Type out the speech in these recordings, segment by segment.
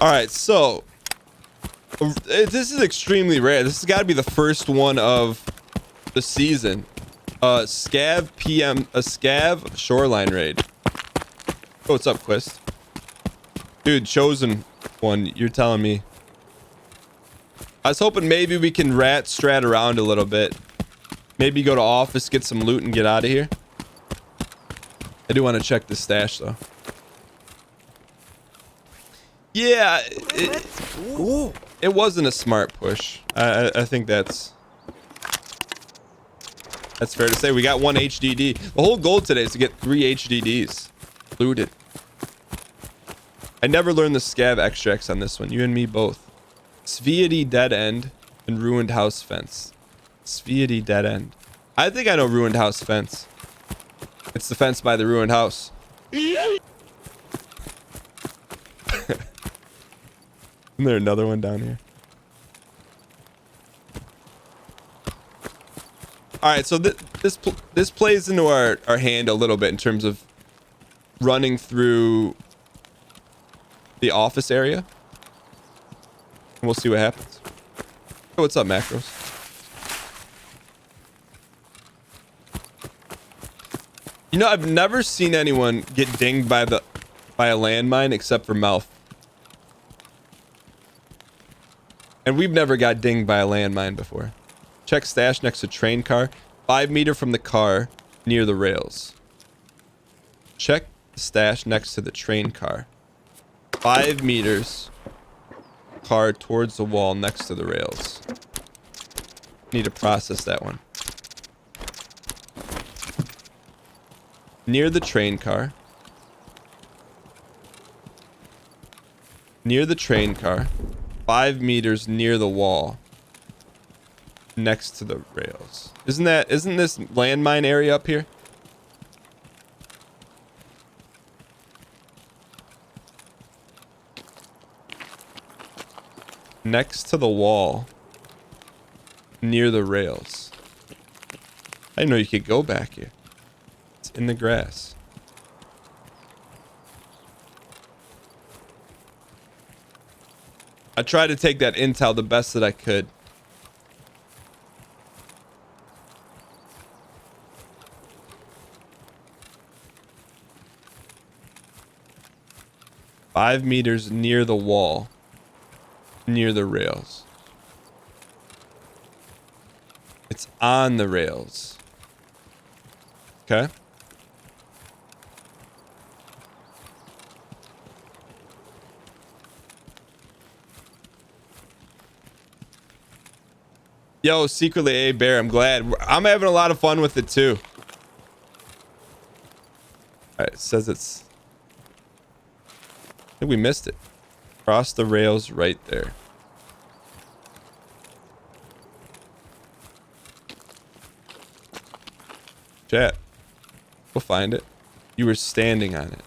All right, so this is extremely rare. This has got to be the first one of the season. Scav shoreline raid. Oh, what's up, Quist? Dude, chosen one. You're telling me. I was hoping maybe we can strat around a little bit. Maybe go to office, get some loot, and get out of here. I do want to check the stash, though. Yeah, it wasn't a smart push. I think that's fair to say. We got 1 HDD. The whole goal today is to get 3 HDDs looted. I never learned the scav extracts on this one. You and me both. Sviety Dead End and Ruined House Fence. Sviety Dead End. I think I know Ruined House Fence. It's the fence by the ruined house. Isn't there another one down here? All right, so this plays into our hand a little bit in terms of running through the office area. And we'll see what happens. Oh, what's up, Macros? You know, I've never seen anyone get dinged by a landmine except for Mouth. And we've never got dinged by a landmine before. Check stash next to train car. 5 meters from the car near the rails. Check the stash next to the train car. 5 meters. Car towards the wall next to the rails. Need to process that one. Near the train car. Near the train car. 5 meters near the wall. Next to the rails. Isn't this landmine area up here? Next to the wall. Near the rails. I didn't know you could go back here. It's in the grass. I tried to take that intel the best that I could. Five meters near the wall. Near the rails. It's on the rails. Okay. Yo, secretly A Bear, I'm glad. I'm having a lot of fun with it too. Alright, it says it's... I think we missed it. Cross the rails right there. Chat. We'll find it. You were standing on it.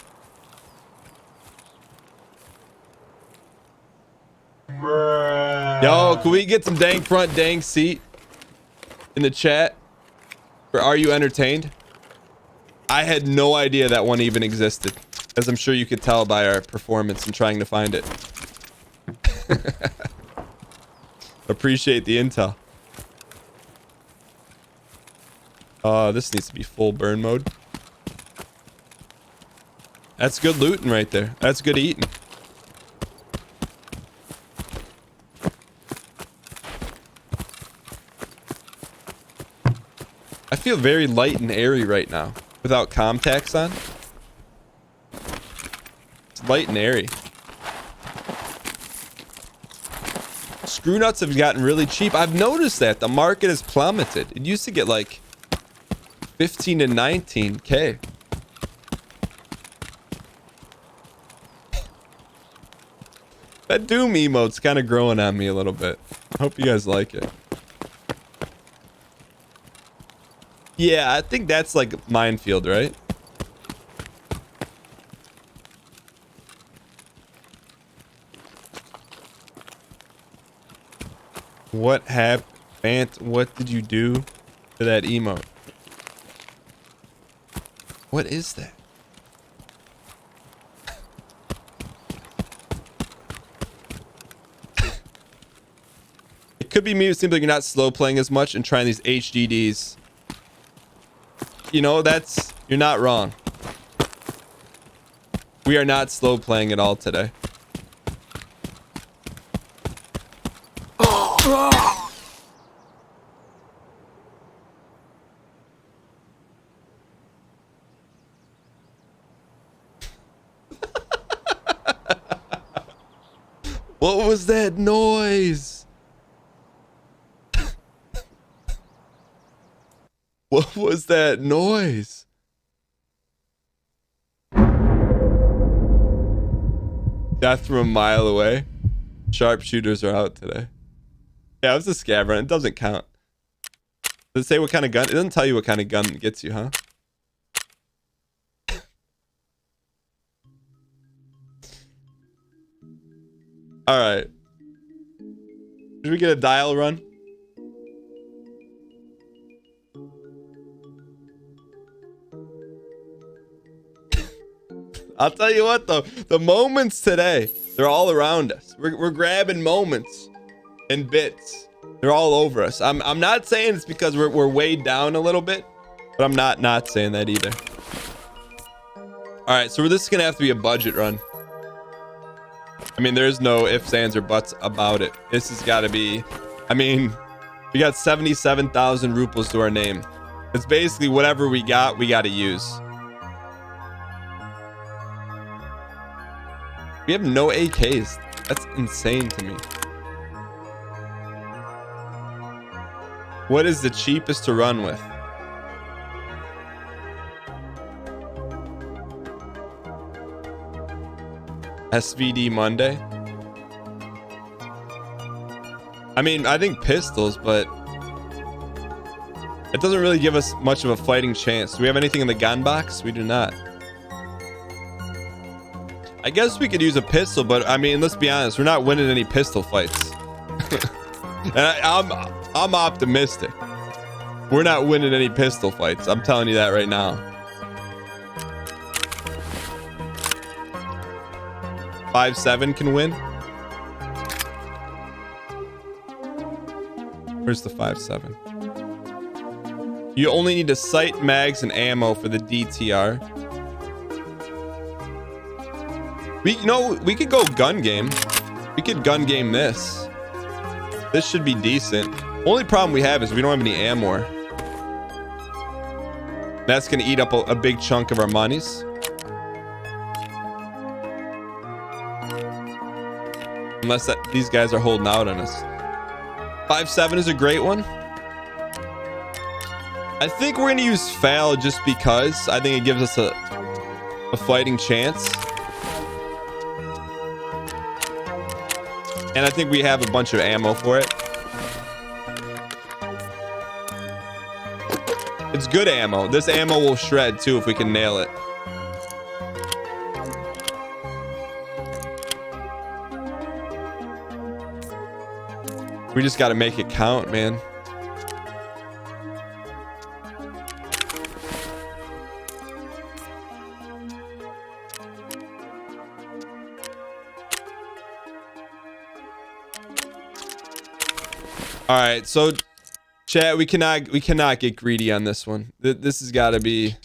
Yo, can we get some dang front, dang seat in the chat? Or are you entertained? I had no idea that one even existed, as I'm sure you could tell by our performance in trying to find it. Appreciate the intel. This needs to be full burn mode. That's good looting right there. That's good eating. I feel very light and airy right now without contacts on. It's light and airy. Screw nuts have gotten really cheap. I've noticed that the market has plummeted. It used to get like 15 to 19K. That Doom emote's kind of growing on me a little bit. I hope you guys like it. Yeah, I think that's like minefield, right? What happened? What did you do to that emote? What is that? could be me. It seems like you're not slow playing as much and trying these HDDs. You know, you're not wrong. We are not slow playing at all today. What was that noise? What was that noise? Death from a mile away. Sharpshooters are out today. Yeah, it was a scav run. It doesn't count. Does it say what kind of gun? It doesn't tell you what kind of gun gets you, huh? All right. Did we get a dial run? I'll tell you what, though. The moments today, they're all around us. We're grabbing moments and bits. They're all over us. I'm not saying it's because we're weighed down a little bit, but I'm not saying that either. All right, so this is going to have to be a budget run. I mean, there's no ifs, ands, or buts about it. This has got to be... I mean, we got 77,000 rupees to our name. It's basically whatever we got to use. We have no AKs. That's insane to me. What is the cheapest to run with? SVD Monday. I mean, I think pistols, but it doesn't really give us much of a fighting chance. Do we have anything in the gun box? We do not. I guess we could use a pistol, but I mean, let's be honest, we're not winning any pistol fights. And I'm optimistic. We're not winning any pistol fights. I'm telling you that right now. 5.7 can win. Where's the 5.7? You only need a sight, mags, and ammo for the DTR. We could go gun game. We could gun game this. This should be decent. Only problem we have is we don't have any ammo. That's gonna eat up a big chunk of our monies. Unless these guys are holding out on us. 5.7 is a great one. I think we're gonna use FAL just because I think it gives us a fighting chance. And I think we have a bunch of ammo for it. It's good ammo. This ammo will shred too if we can nail it. We just got to make it count, man. All right, so chat, we cannot get greedy on this one. This has got to be.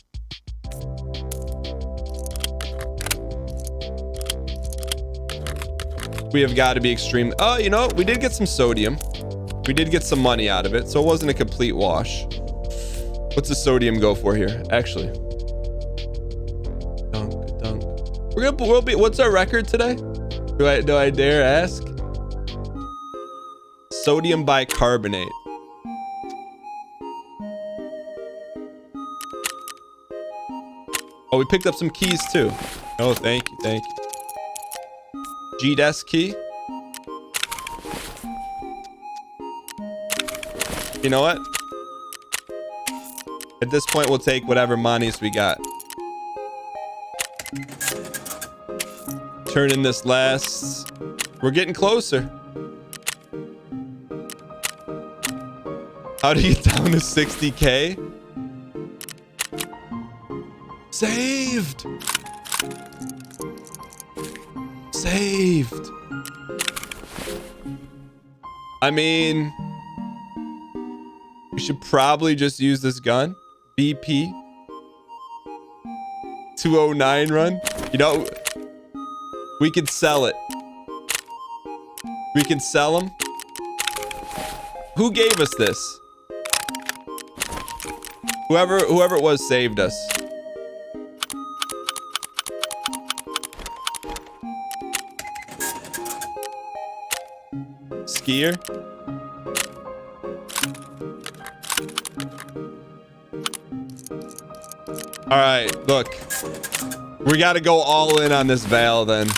We have got to be extreme. Oh, you know, we did get some sodium. We did get some money out of it, so it wasn't a complete wash. What's the sodium go for here? Actually, dunk. We'll be. What's our record today? Do I dare ask? Sodium bicarbonate. Oh, we picked up some keys too. Oh, thank you. G-Desk key. You know what? At this point, we'll take whatever monies we got. Turn in this last. We're getting closer. How do you get down to 60K? Saved. I mean, we should probably just use this gun. BP 209 run. You know, we could sell it. We can sell them. Who gave us this? Whoever it was saved us. Skier. All right, look. We got to go all in on this Val then.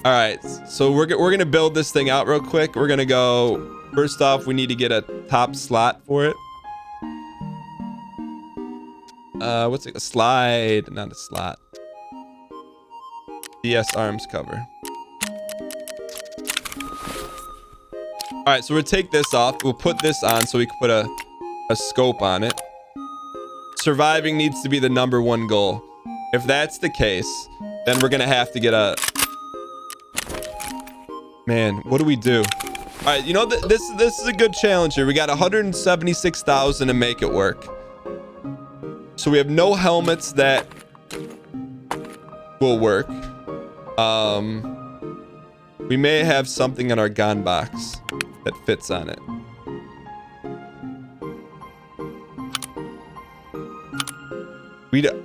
All right, so we're going to build this thing out real quick. We're going to go, first off, we need to get a top slot for it. What's it? A slide, not a slot. DS arms cover. All right, so we'll take this off. We'll put this on so we can put a scope on it. Surviving needs to be the #1 goal. If that's the case, then we're gonna have to get a... Man, what do we do? All right, you know, this is a good challenge here. We got 176,000 to make it work. So we have no helmets that will work. We may have something in our gun box that fits on it.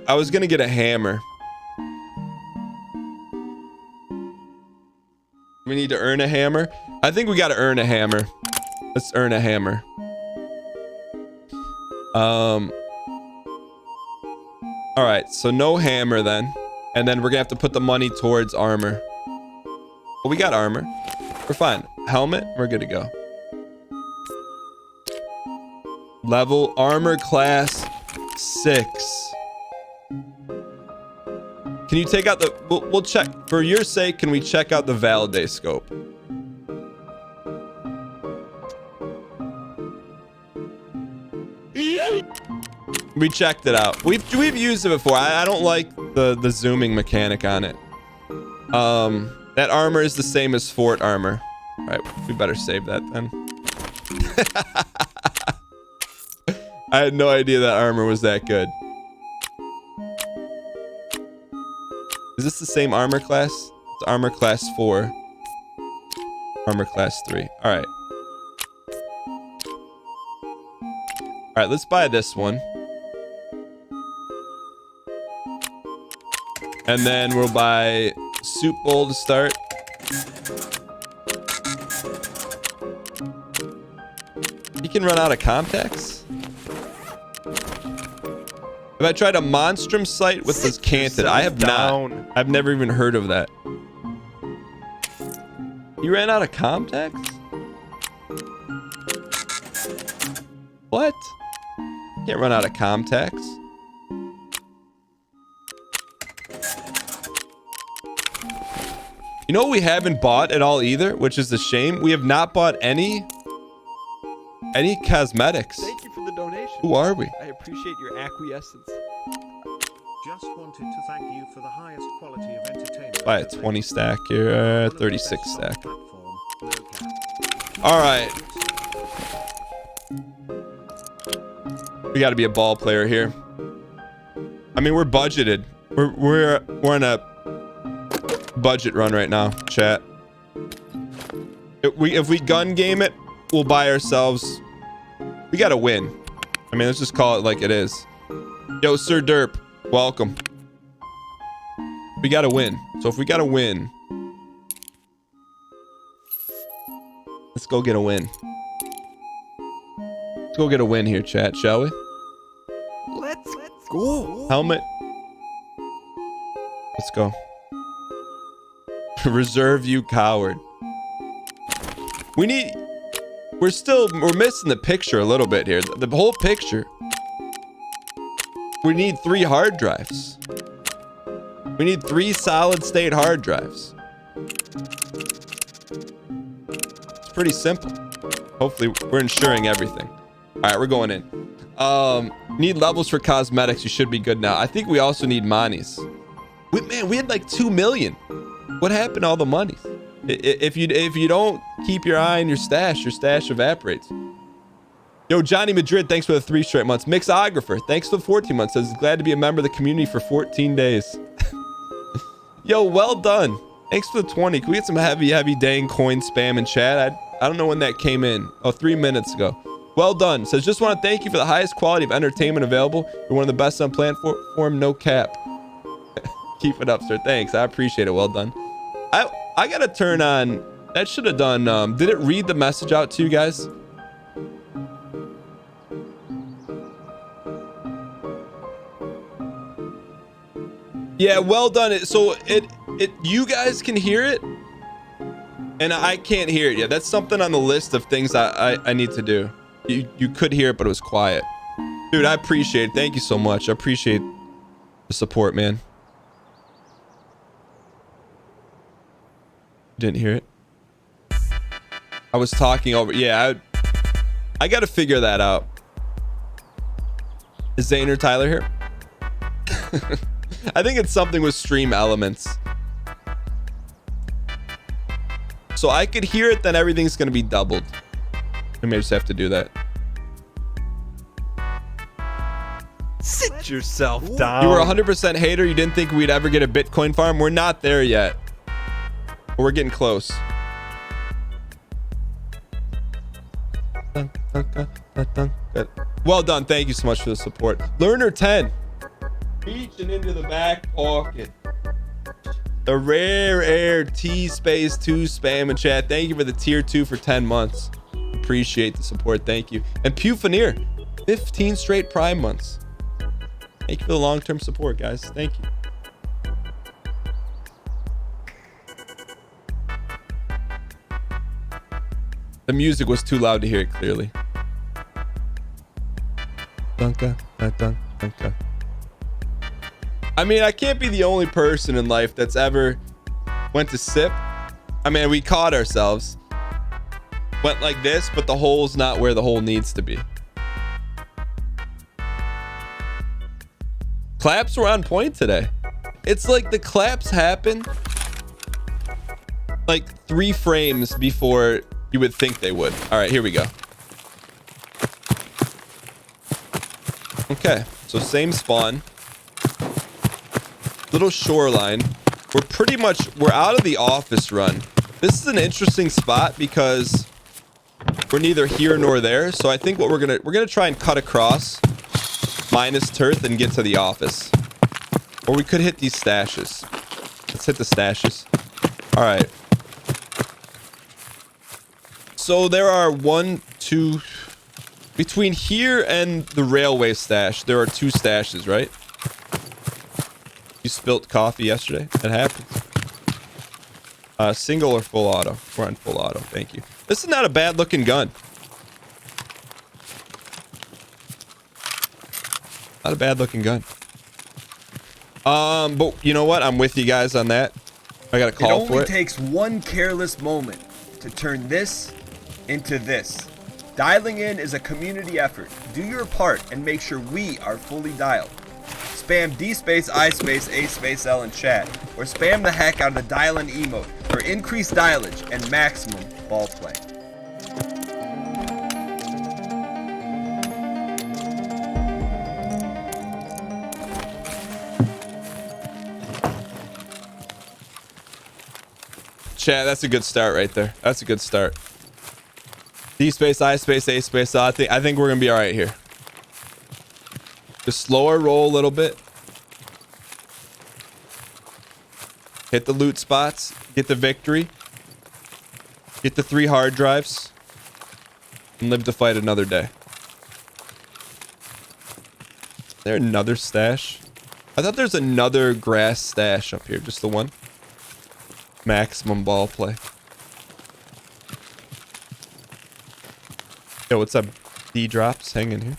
I was gonna get a hammer. We need to earn a hammer. I think we gotta earn a hammer. Let's earn a hammer. All right, so no hammer then. And then we're gonna have to put the money towards armor. Well, we got armor. We're fine. Helmet, we're good to go. Level armor class 6. Can you take out the... We'll check. For your sake, can we check out the validate scope? We checked it out. We've used it before. I don't like the zooming mechanic on it. That armor is the same as fort armor. All right, we better save that then. I had no idea that armor was that good. Is this the same armor class? It's armor class 4. Armor class 3. All right. All right, let's buy this one. And then we'll buy soup bowl to start. You can run out of contacts. Have I tried a monstrum sight with this canted? I have not. I've never even heard of that. You ran out of contacts? What? Can't run out of contacts. You know what we haven't bought at all either, which is a shame? We have not bought any cosmetics. Thank you for the donation. Who are we? I appreciate your acquiescence. Just wanted to thank you for the highest quality of entertainment. Buy a 20 stack here, 36 stack. All right. We got to be a ball player here. I mean, we're budgeted. We're on a budget run right now, chat. If we gun game it, we'll buy ourselves. We got to win. I mean, let's just call it like it is. Yo, Sir Derp, welcome. We got to win. So if we got to win, let's go get a win. Let's go get a win here, chat, shall we? Let's go. Helmet. Let's go. Reserve, you coward. We're missing the picture a little bit here. The whole picture. We need 3 hard drives. We need 3 solid state hard drives. It's pretty simple. Hopefully we're ensuring everything. All right, we're going in. Need levels for cosmetics. You should be good now. I think we also need monies. Man, we had like 2 million. What happened to all the money? If you don't keep your eye on your stash evaporates. Yo, Johnny Madrid, thanks for the 3 straight months. Mixographer, thanks for the 14 months. Says glad to be a member of the community for 14 days. Yo, well done. Thanks for the 20. Can we get some heavy dang coin spam in chat? I don't know when that came in. Oh, 3 minutes ago. Well done. Says just want to thank you for the highest quality of entertainment available. You're one of the best on platform, no cap. Keep it up, sir. Thanks. I appreciate it. Well done. I gotta turn on. That should have done. Did it read the message out to you guys? Yeah, well done. So you guys can hear it, and I can't hear it yet. That's something on the list of things I need to do. You could hear it, but it was quiet. Dude, I appreciate it. Thank you so much. I appreciate the support, man. Didn't hear it. I was talking over. Yeah, I got to figure that out. Is Zane or Tyler here? I think it's something with stream elements. So I could hear it, then everything's going to be doubled. I may just have to do that. Sit yourself down. You were 100% hater. You didn't think we'd ever get a Bitcoin farm. We're not there yet. But we're getting close. Well done. Thank you so much for the support. Learner 10. Reaching into the back pocket. The rare air T-Space 2 spam and chat. Thank you for the tier 2 for 10 months. Appreciate the support. Thank you. And Pewfaneer, 15 straight Prime months. Thank you for the long-term support, guys. Thank you. The music was too loud to hear it clearly. Dunka, dunka. I mean, I can't be the only person in life that's ever went to sip. I mean, we caught ourselves. Went like this, but the hole's not where the hole needs to be. Claps were on point today. It's like the claps happen like 3 frames before you would think they would. All right, here we go. Okay, so same spawn. Little shoreline. We're out of the office run. This is an interesting spot because we're neither here nor there. So I think what we're gonna try and cut across minus Turth and get to the office. Or we could hit these stashes. Let's hit the stashes. All right. So there are 1, 2 between here and the railway stash. There are 2 stashes, right? You spilt coffee yesterday. That happens. Single or full auto? We're on full auto. Thank you. This is not a bad looking gun. Not a bad looking gun. But you know what? I'm with you guys on that. I got a call for it. It only takes one careless moment to turn this into this. Dialing in is a community effort. Do your part and make sure we are fully dialed. Spam D space I space A space L in chat, or spam the heck out of the dial-in emote for increased dialage and maximum ball play. Chat, that's a good start right there. That's a good start. D space I space A space L. I think we're gonna be all right here. Just slower roll a little bit. Hit the loot spots. Get the victory. Get the 3 hard drives. And live to fight another day. Is there another stash? I thought there's another grass stash up here. Just the one. Maximum ball play. Yo, what's up? D drops. Hang in here.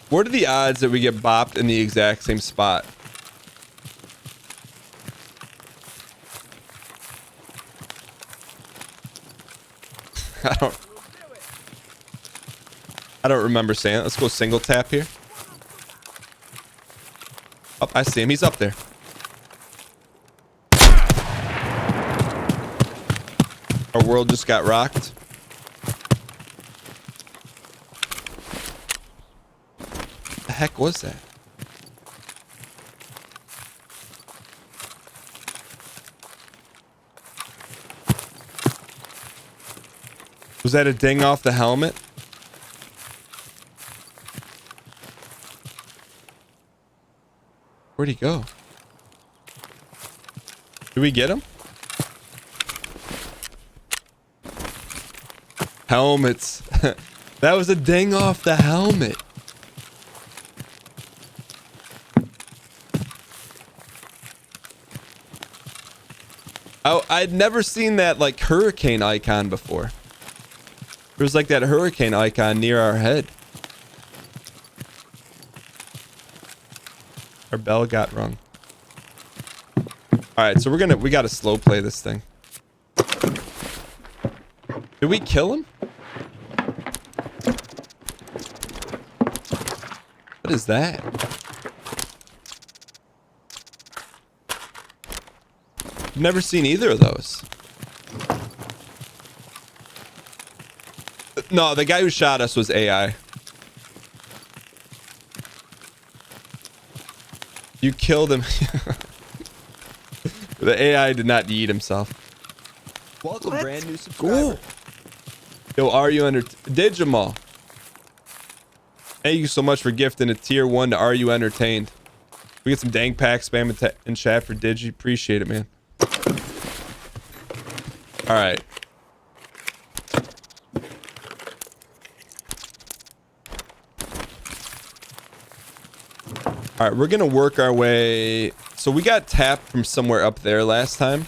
What are the odds that we get bopped in the exact same spot? I don't remember saying it. Let's go single tap here. Oh, I see him. He's up there. Our world just got rocked. The heck was that? Was that a ding off the helmet? Where'd he go? Did we get him? Helmets. That was a ding off the helmet. Oh, I'd never seen that like hurricane icon before. There was like that hurricane icon near our head. Our bell got rung. All right, so we gotta slow play this thing. Did we kill him? What is that? I've never seen either of those. No, the guy who shot us was AI. You killed him. The AI did not eat himself. Welcome, brand new subscriber. Yo, are you under Digimal? Thank you so much for gifting a tier 1 to Are You Entertained. We get some dang pack spam in chat for Digi. Appreciate it, man. All right. All right, we're gonna work our way. So we got tapped from somewhere up there last time.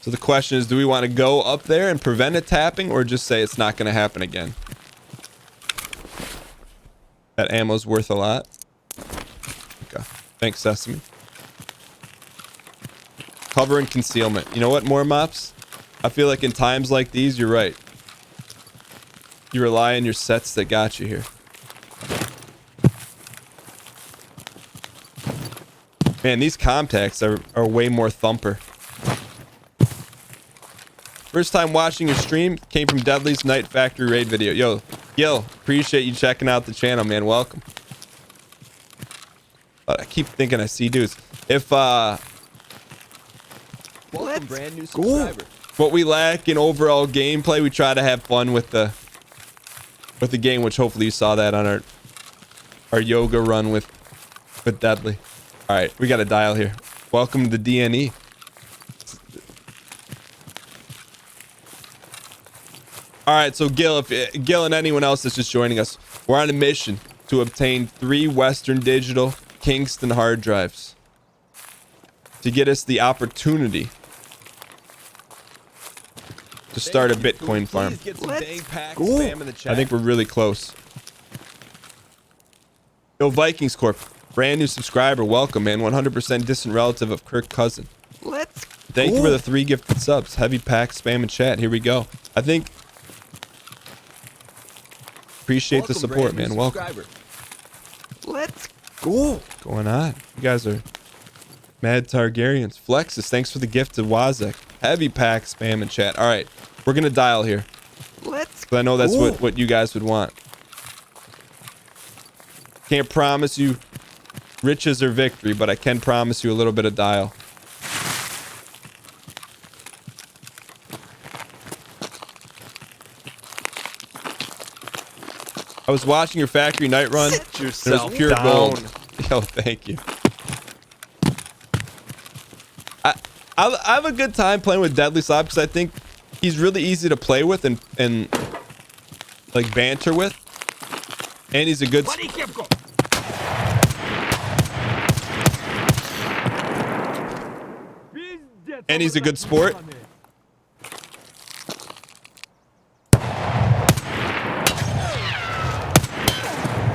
So the question is, do we want to go up there and prevent it tapping, or just say it's not going to happen again? That ammo's worth a lot. Okay. Thanks, Sesame. Cover and concealment. You know what, more mops? I feel like in times like these, you're right. You rely on your sets that got you here. Man, these contacts are way more thumper. First time watching your stream came from Deadly's Night Factory Raid video. Yo, Gil, appreciate you checking out the channel, man. Welcome. I keep thinking I see dudes. If Welcome, brand new subscriber. what we lack in overall gameplay, we try to have fun with the game, which hopefully you saw that on our yoga run with Deadly. All right, we got a dial here. Welcome to the DNE. All right, so Gil and anyone else that's just joining us, we're on a mission to obtain 3 Western Digital Kingston hard drives to get us the opportunity to start a Bitcoin farm. I think we're really close. Yo, Vikings Corp, brand new subscriber. Welcome, man. 100% distant relative of Kirk Cousin. Thank you for the 3 gifted subs. Heavy pack, spam, and chat. Here we go. I think... Appreciate the support, man. Welcome. Let's go. What's going on? You guys are mad Targaryens. Flexus, thanks for the gift to Wazek. Heavy pack, spam, and chat. All right, we're gonna dial here. Because I know that's what you guys would want. Can't promise you riches or victory, but I can promise you a little bit of dial. I was watching your factory night run. Sit It was yourself pure down. gold. Yo, thank you. I have a good time playing with Deadly Slob because I think he's really easy to play with and like banter with, and he's a good. And he's a good sport.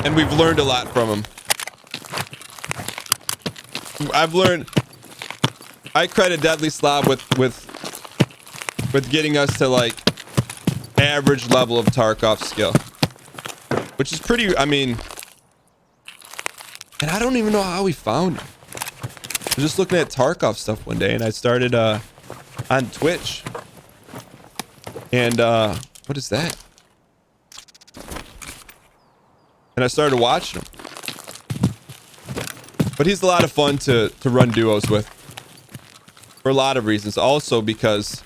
And we've learned a lot from him. I've learned. I credit Deadly Slob with getting us to like average level of Tarkov skill. which is pretty, I mean, and I don't even know how we found him. I was just looking at Tarkov stuff one day, and I started on Twitch. And what is that? And I started watching him. But he's a lot of fun to run duos with. For a lot of reasons. Also because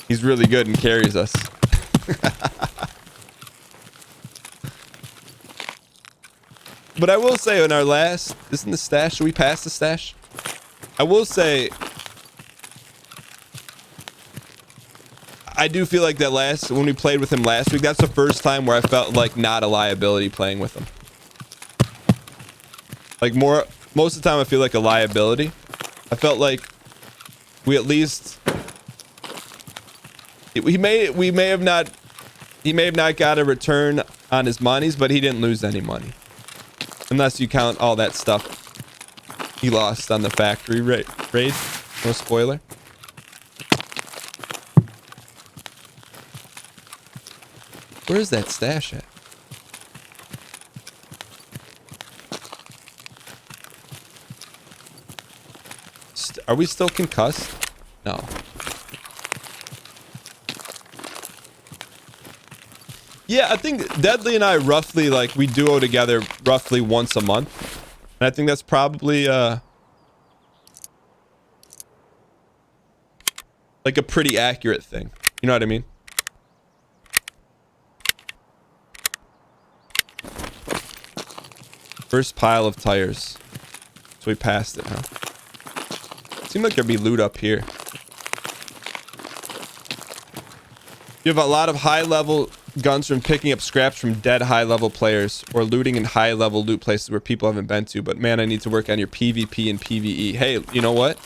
he's really good and carries us. But I will say in our last, isn't the stash, should we pass the stash? I will say, I do feel like that when we played with him last week, that's the first time where I felt like not a liability playing with him. Like most of the time I feel like a liability. I felt like we at least, he may have not got a return on his monies, but he didn't lose any money. Unless you count all that stuff he lost on the factory raid. No spoiler. Where is that stash at? Are we still concussed? No. Yeah, I think Deadly and I roughly, like, we duo together roughly once a month. And I think that's probably, like a pretty accurate thing. You know what I mean? First pile of tires. So we passed it, huh? Seemed like there'd be loot up here. You have a lot of high-level guns from picking up scraps from dead high-level players or looting in high-level loot places where people haven't been to. But man, I need to work on your PvP and PvE. Hey, you know what?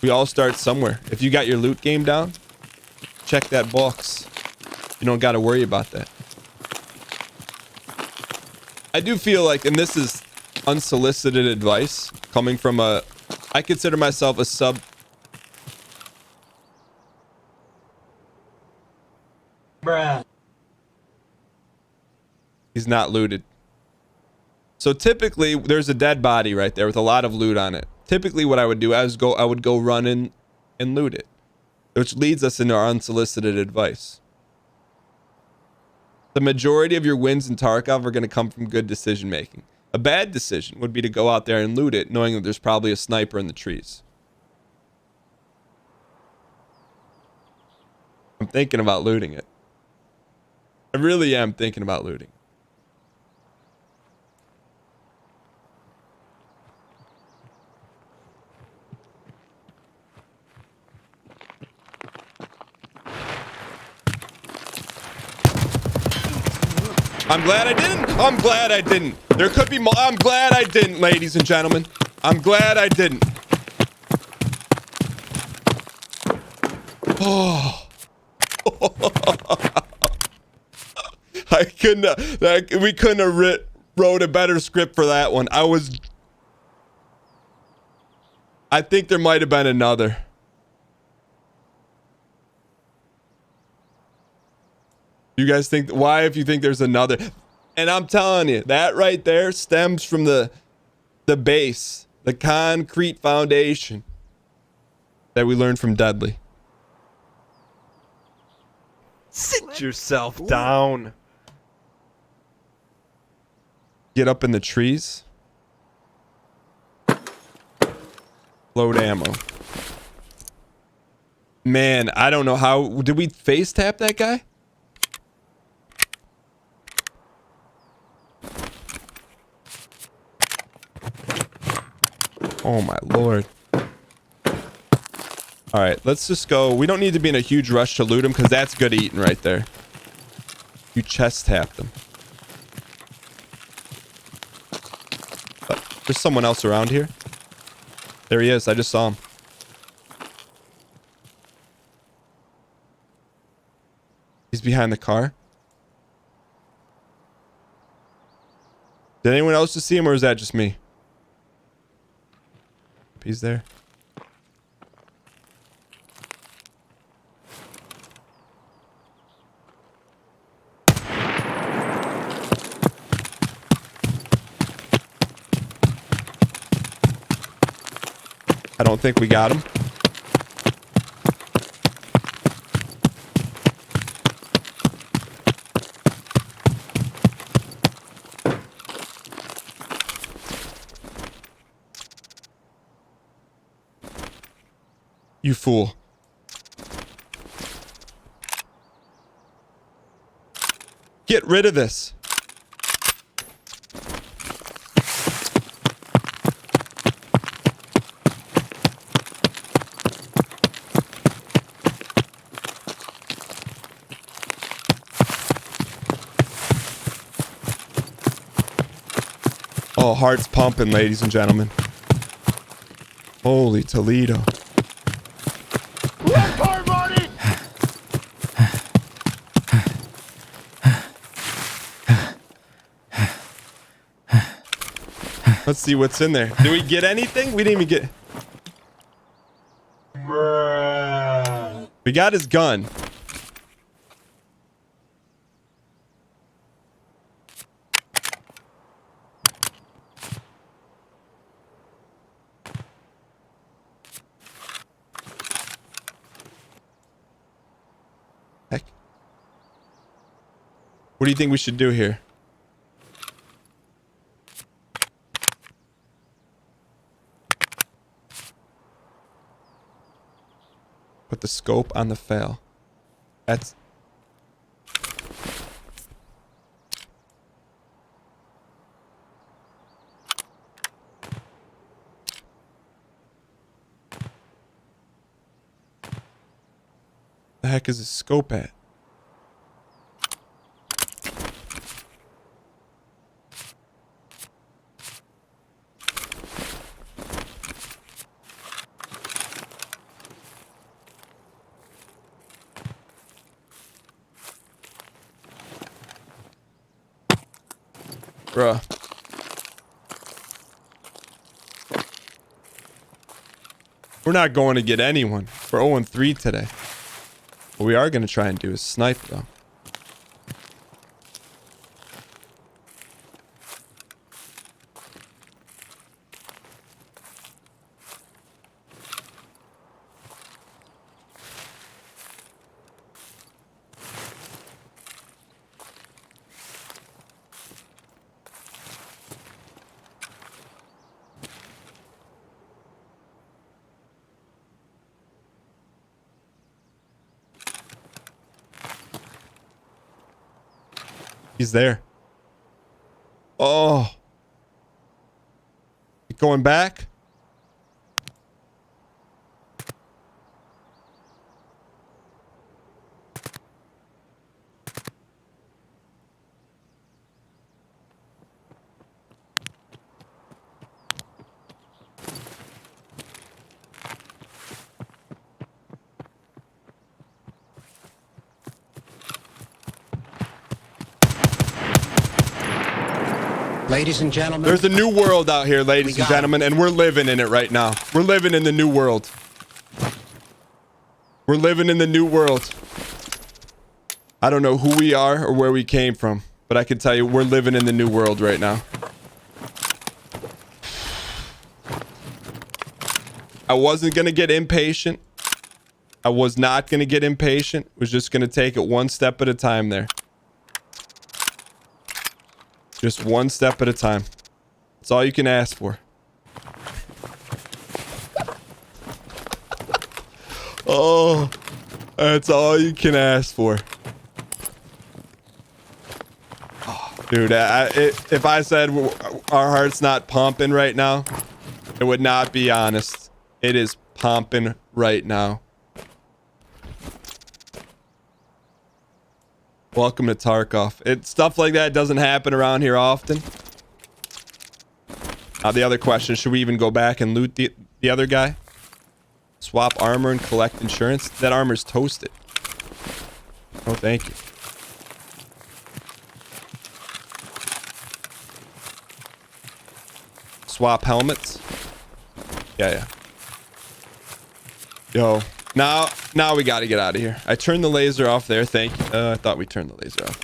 We all start somewhere. If you got your loot game down, check that box. You don't got to worry about that. I do feel like, and this is unsolicited advice coming from I consider myself a sub. Bruh. He's not looted. So typically there's a dead body right there with a lot of loot on it. Typically what I would do is I would go run in and loot it, which leads us into our unsolicited advice. The majority of your wins in Tarkov are going to come from good decision making. A bad decision would be to go out there and loot it, knowing that there's probably a sniper in the trees. I'm thinking about looting it. I really am thinking about looting. I'm glad I didn't. I'm glad I didn't. There could be more. I'm glad I didn't, ladies and gentlemen. I'm glad I didn't. Oh. I couldn't. We couldn't have wrote a better script for that one. I think there might have been another. You guys think why? If you think there's another, and I'm telling you, that right there stems from the base, the concrete foundation that we learned from Deadly. Sit yourself down. Get up in the trees. Load ammo. Man, I don't know how. Did we face tap that guy? Oh my lord. All right, let's just go. We don't need to be in a huge rush to loot him because that's good eating right there. You chest tapped them. There's someone else around here. There he is. I just saw him. He's behind the car. Did anyone else just see him, or is that just me? He's there. I don't think we got him. You fool. Get rid of this. Oh, heart's pumping, ladies and gentlemen. Holy Toledo. Let's see what's in there. Did we get anything? We didn't even get... We got his gun. Heck. What do you think we should do here? Put the scope on the fail. That's... The heck is a scope at? Bruh. We're not going to get anyone. We're 0-3 today. What we are going to try and do is snipe, though. He's there. Oh. Going back? Ladies and gentlemen, There's a new world out here, ladies and gentlemen, and we're living in it right now. We're living in the new world. We're living in the new world. I don't know who we are or where we came from, but I can tell you we're living in the new world right now. I wasn't going to get impatient. I was not going to get impatient. I was just going to take it one step at a time there. Just one step at a time. That's all you can ask for. Oh, that's all you can ask for. Oh, dude, if I said our heart's not pumping right now, it would not be honest. It is pumping right now. Welcome to Tarkov. Stuff like that doesn't happen around here often. The other question, should we even go back and loot the other guy? Swap armor and collect insurance? That armor's toasted. Oh, thank you. Swap helmets? Yeah. Yo. Now we got to get out of here. I turned the laser off there. Thank you. I thought we turned the laser off.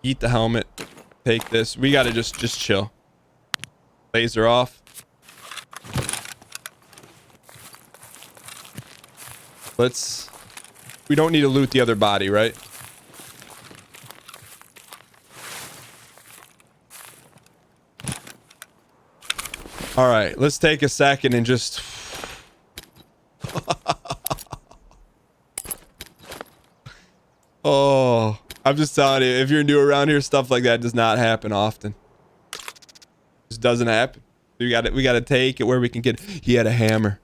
Eat the helmet. Take this. We got to just chill. Laser off. We don't need to loot the other body, right? All right, let's take a second and just... Oh, I'm just telling you, if you're new around here, stuff like that does not happen often. Just doesn't happen. We gotta take it where we can get. He had a hammer.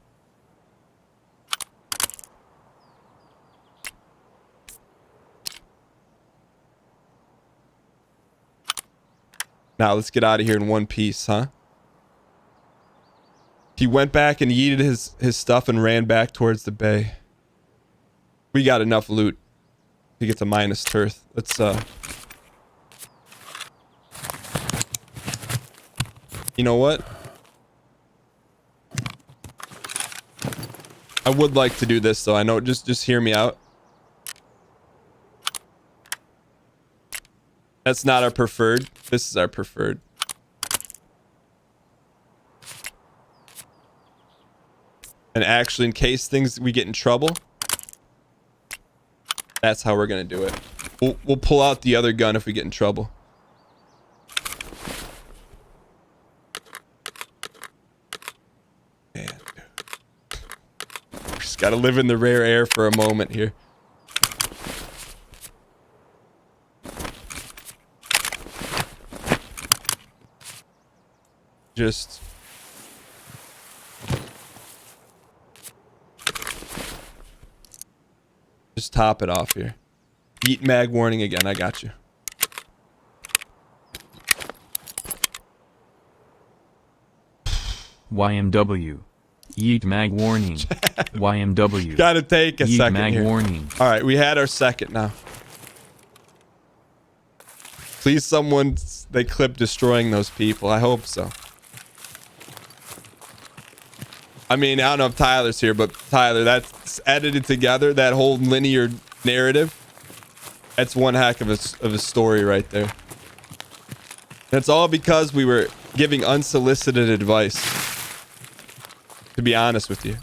Now let's get out of here in one piece, huh? He went back and yeeted his stuff and ran back towards the bay. We got enough loot to get to minus turf. Let's you know what? I would like to do this though. I know, just hear me out. That's not our preferred. This is our preferred. And actually, in case we get in trouble, that's how we're gonna do it. We'll pull out the other gun if we get in trouble. Man, we just gotta live in the rare air for a moment here. Just top it off here. Yeet mag warning again. I got you. YMW. Yeet mag warning. YMW. Gotta take a Yeet second mag here. warning. All right, we had our second now. Please, they clip destroying those people. I hope so. I mean, I don't know if Tyler's here, but Tyler, that's edited together. That whole linear narrative. That's one heck of a story right there. That's all because we were giving unsolicited advice. To be honest with you.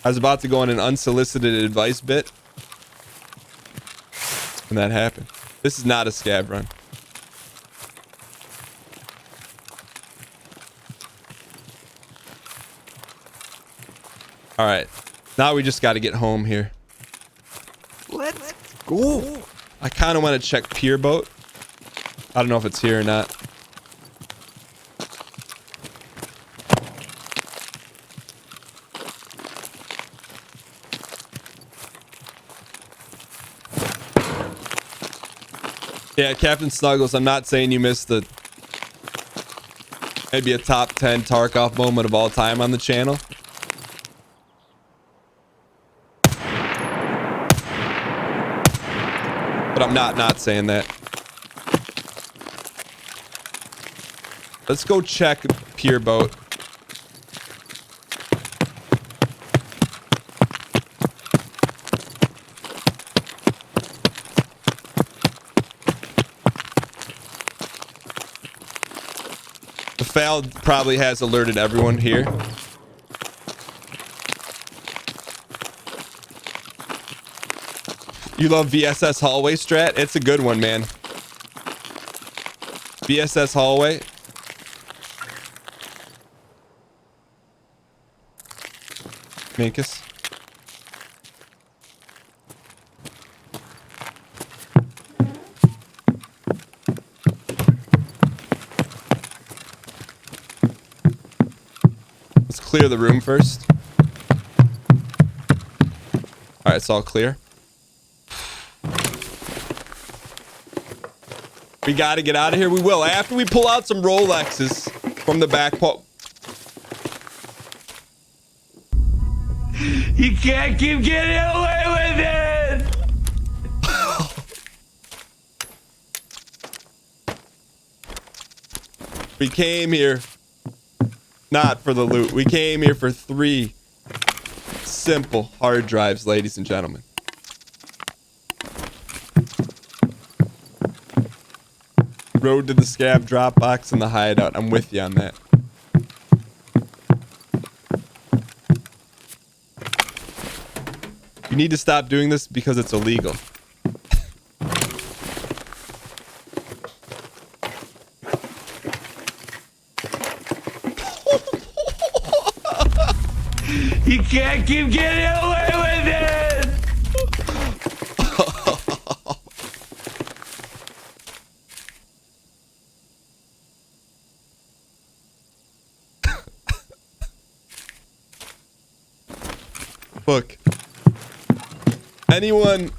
I was about to go on an unsolicited advice bit. And that happened. This is not a scab run. All right, now we just got to get home here. Let's go. I kind of want to check pier boat. I don't know if it's here or not. Yeah, Captain Snuggles, I'm not saying you missed the maybe a top 10 Tarkov moment of all time on the channel. But I'm not saying that. Let's go check pier boat. The FAL probably has alerted everyone here. You love VSS hallway strat? It's a good one, man. VSS hallway. Minkus. Let's clear the room first. All right, it's all clear. We got to get out of here. We will. After we pull out some Rolexes from the back. You can't keep getting away with it! We came here not for the loot. We came here for 3 simple hard drives, ladies and gentlemen. Road to the scab drop box and the hideout. I'm with you on that. You need to stop doing this because it's illegal. You can't keep getting away with it! Look. Anyone,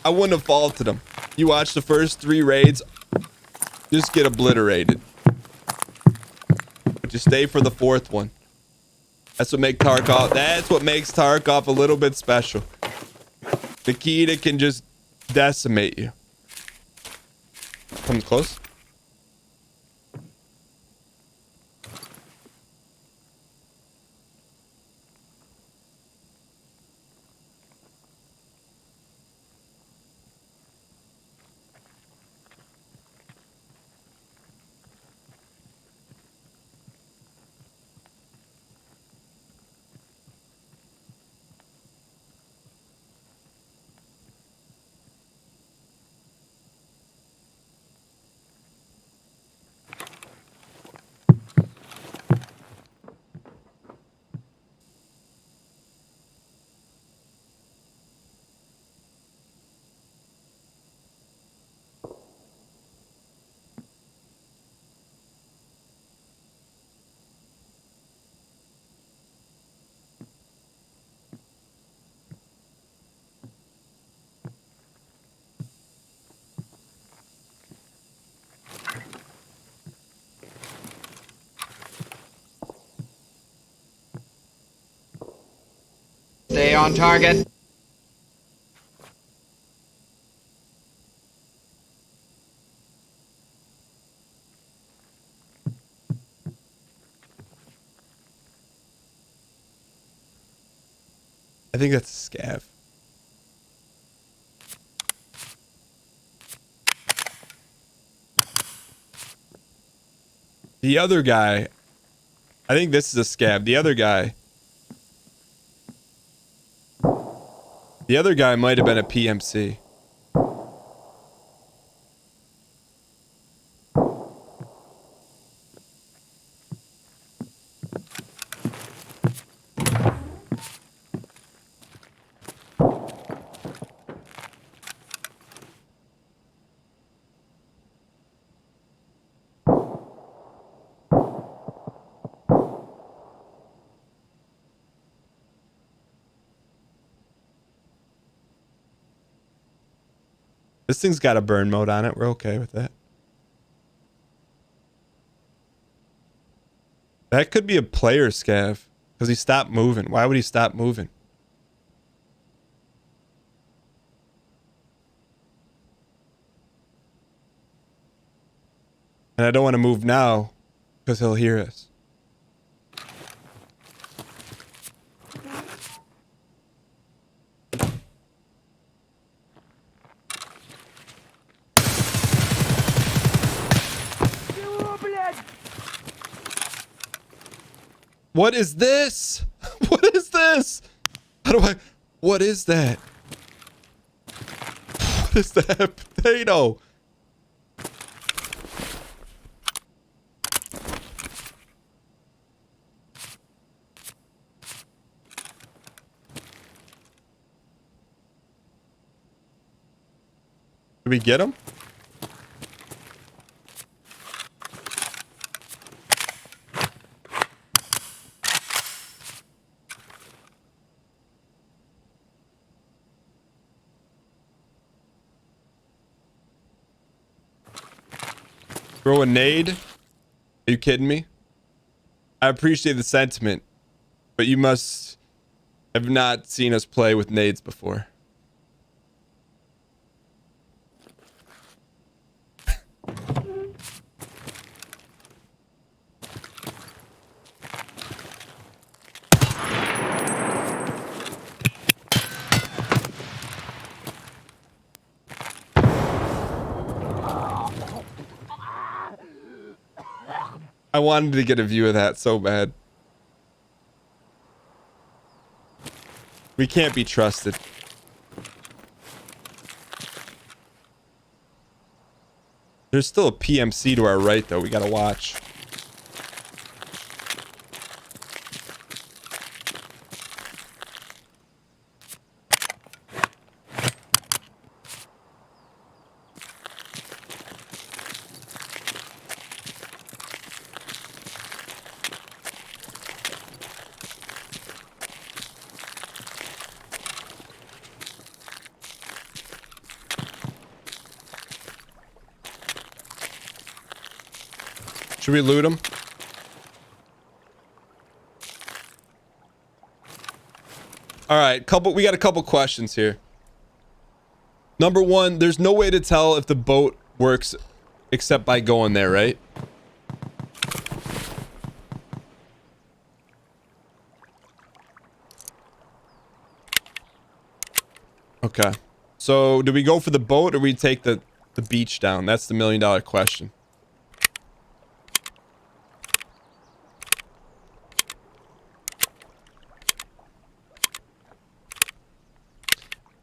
I wouldn't have faulted them. You watch the first 3 raids, just get obliterated. But you stay for the 4th one. That's what makes Tarkov a little bit special. Nikita can just decimate you. Come close. Stay on target. I think that's a scav. The other guy, I think this is a scav. The other guy might have been a PMC. This thing's got a burn mode on it. We're okay with that. That could be a player scav because he stopped moving. Why would he stop moving? And I don't want to move now because he'll hear us. What is this? What is this? What is that? What is that potato? Did we get him? Throw a nade? Are you kidding me? I appreciate the sentiment, but you must have not seen us play with nades before. I wanted to get a view of that so bad. We can't be trusted. There's still a PMC to our right, though. We gotta watch. Should we loot him? All right, we got a couple questions here. Number one, there's no way to tell if the boat works except by going there, right? Okay. So, do we go for the boat or we take the beach down? That's the $1 million question.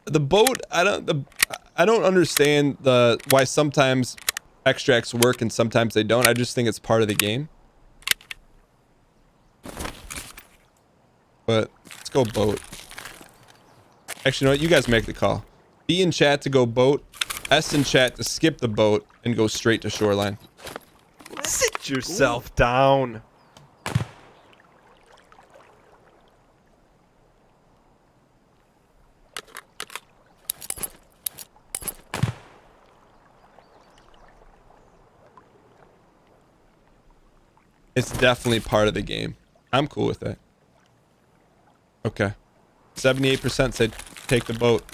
The boat, I don't understand why sometimes extracts work and sometimes they don't. I just think it's part of the game. But let's go boat. Actually, you know what? You guys make the call. B in chat to go boat. S in chat to skip the boat and go straight to shoreline. Sit yourself down. It's definitely part of the game. I'm cool with that. Okay. 78% said take the boat.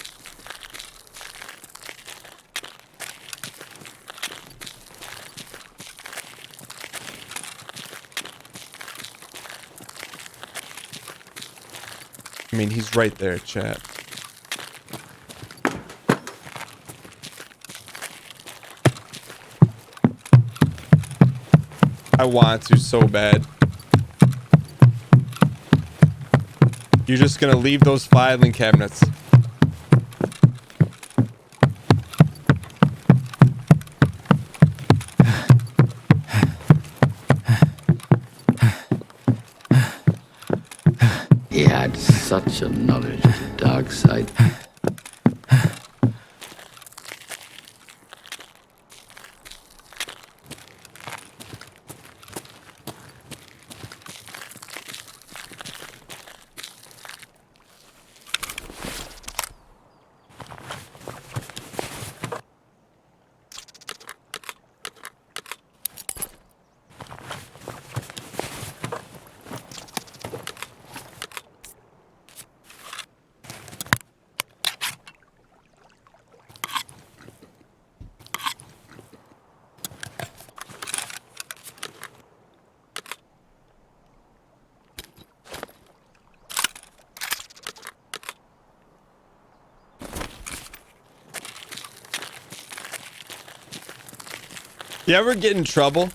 I mean, he's right there, chat. I want to so bad. You're just gonna leave those filing cabinets. He had such a knowledge of the dark side. You ever get in trouble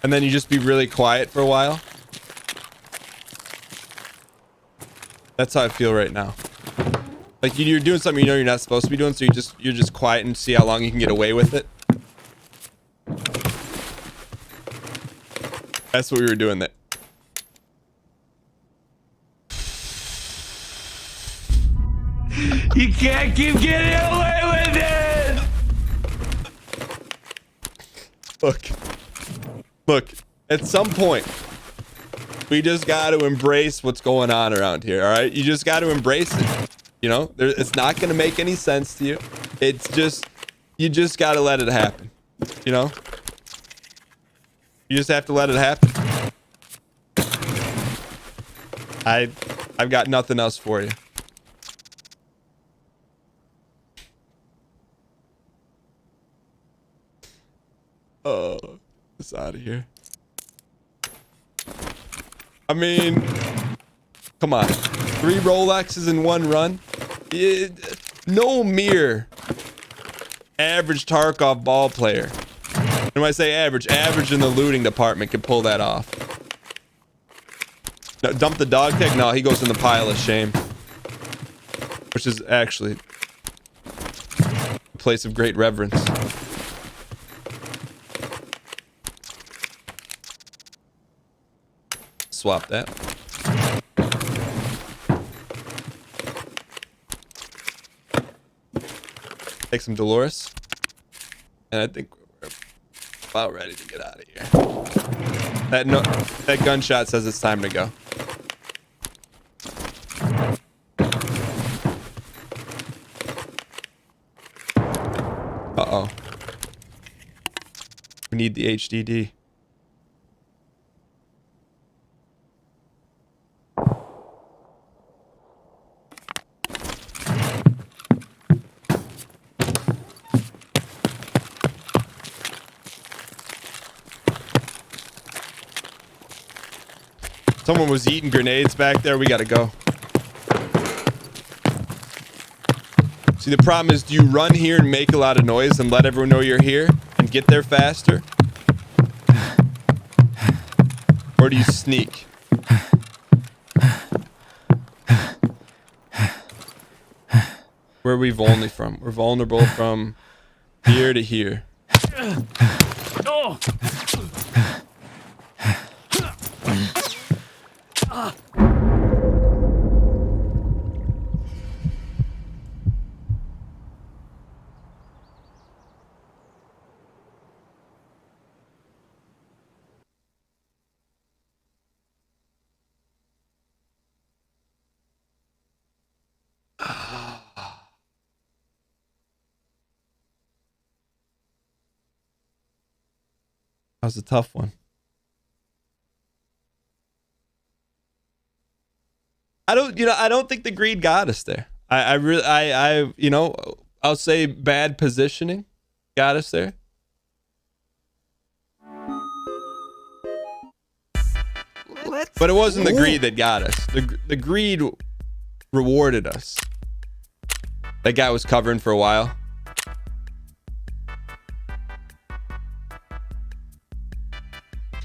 and then you just be really quiet for a while? That's how I feel right now. Like you're doing something you know you're not supposed to be doing, so you're just quiet and see how long you can get away with it. That's what we were doing there. You can't keep getting away with it! Look, at some point, we just got to embrace what's going on around here, all right? You just got to embrace it. You know, it's not going to make any sense to you. It's just, you just got to let it happen. You know? You just have to let it happen. I've got nothing else for you. Oh, it's out of here. I mean, come on. 3 Rolexes in one run? No mere average Tarkov ball player. And when I say average in the looting department can pull that off. No, dump the dog tag? No, he goes in the pile of shame. which is actually a place of great reverence. Swap that. Take some Dolores. And I think we're about ready to get out of here. That gunshot says it's time to go. Uh-oh. We need the HDD. Someone was eating grenades back there. We gotta go. See, the problem is, do you run here and make a lot of noise and let everyone know you're here and get there faster? Or do you sneak? Where are we vulnerable from? We're vulnerable from here to here. Oh. That was a tough one. I don't think the greed got us there. I'll say bad positioning got us there. But it wasn't the greed that got us. The greed rewarded us. That guy was covering for a while.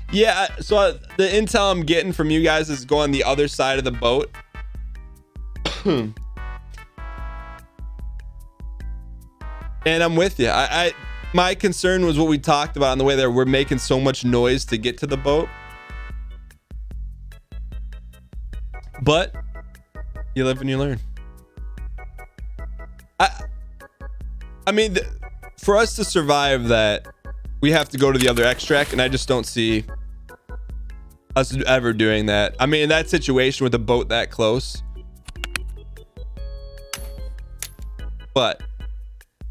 Yeah, so the intel I'm getting from you guys is go on the other side of the boat. And I'm with you. My concern was what we talked about on the way there. We're making so much noise to get to the boat. But you live and you learn. I mean, for us to survive that, we have to go to the other extract, and I just don't see us ever doing that. I mean, in that situation with a boat that close. But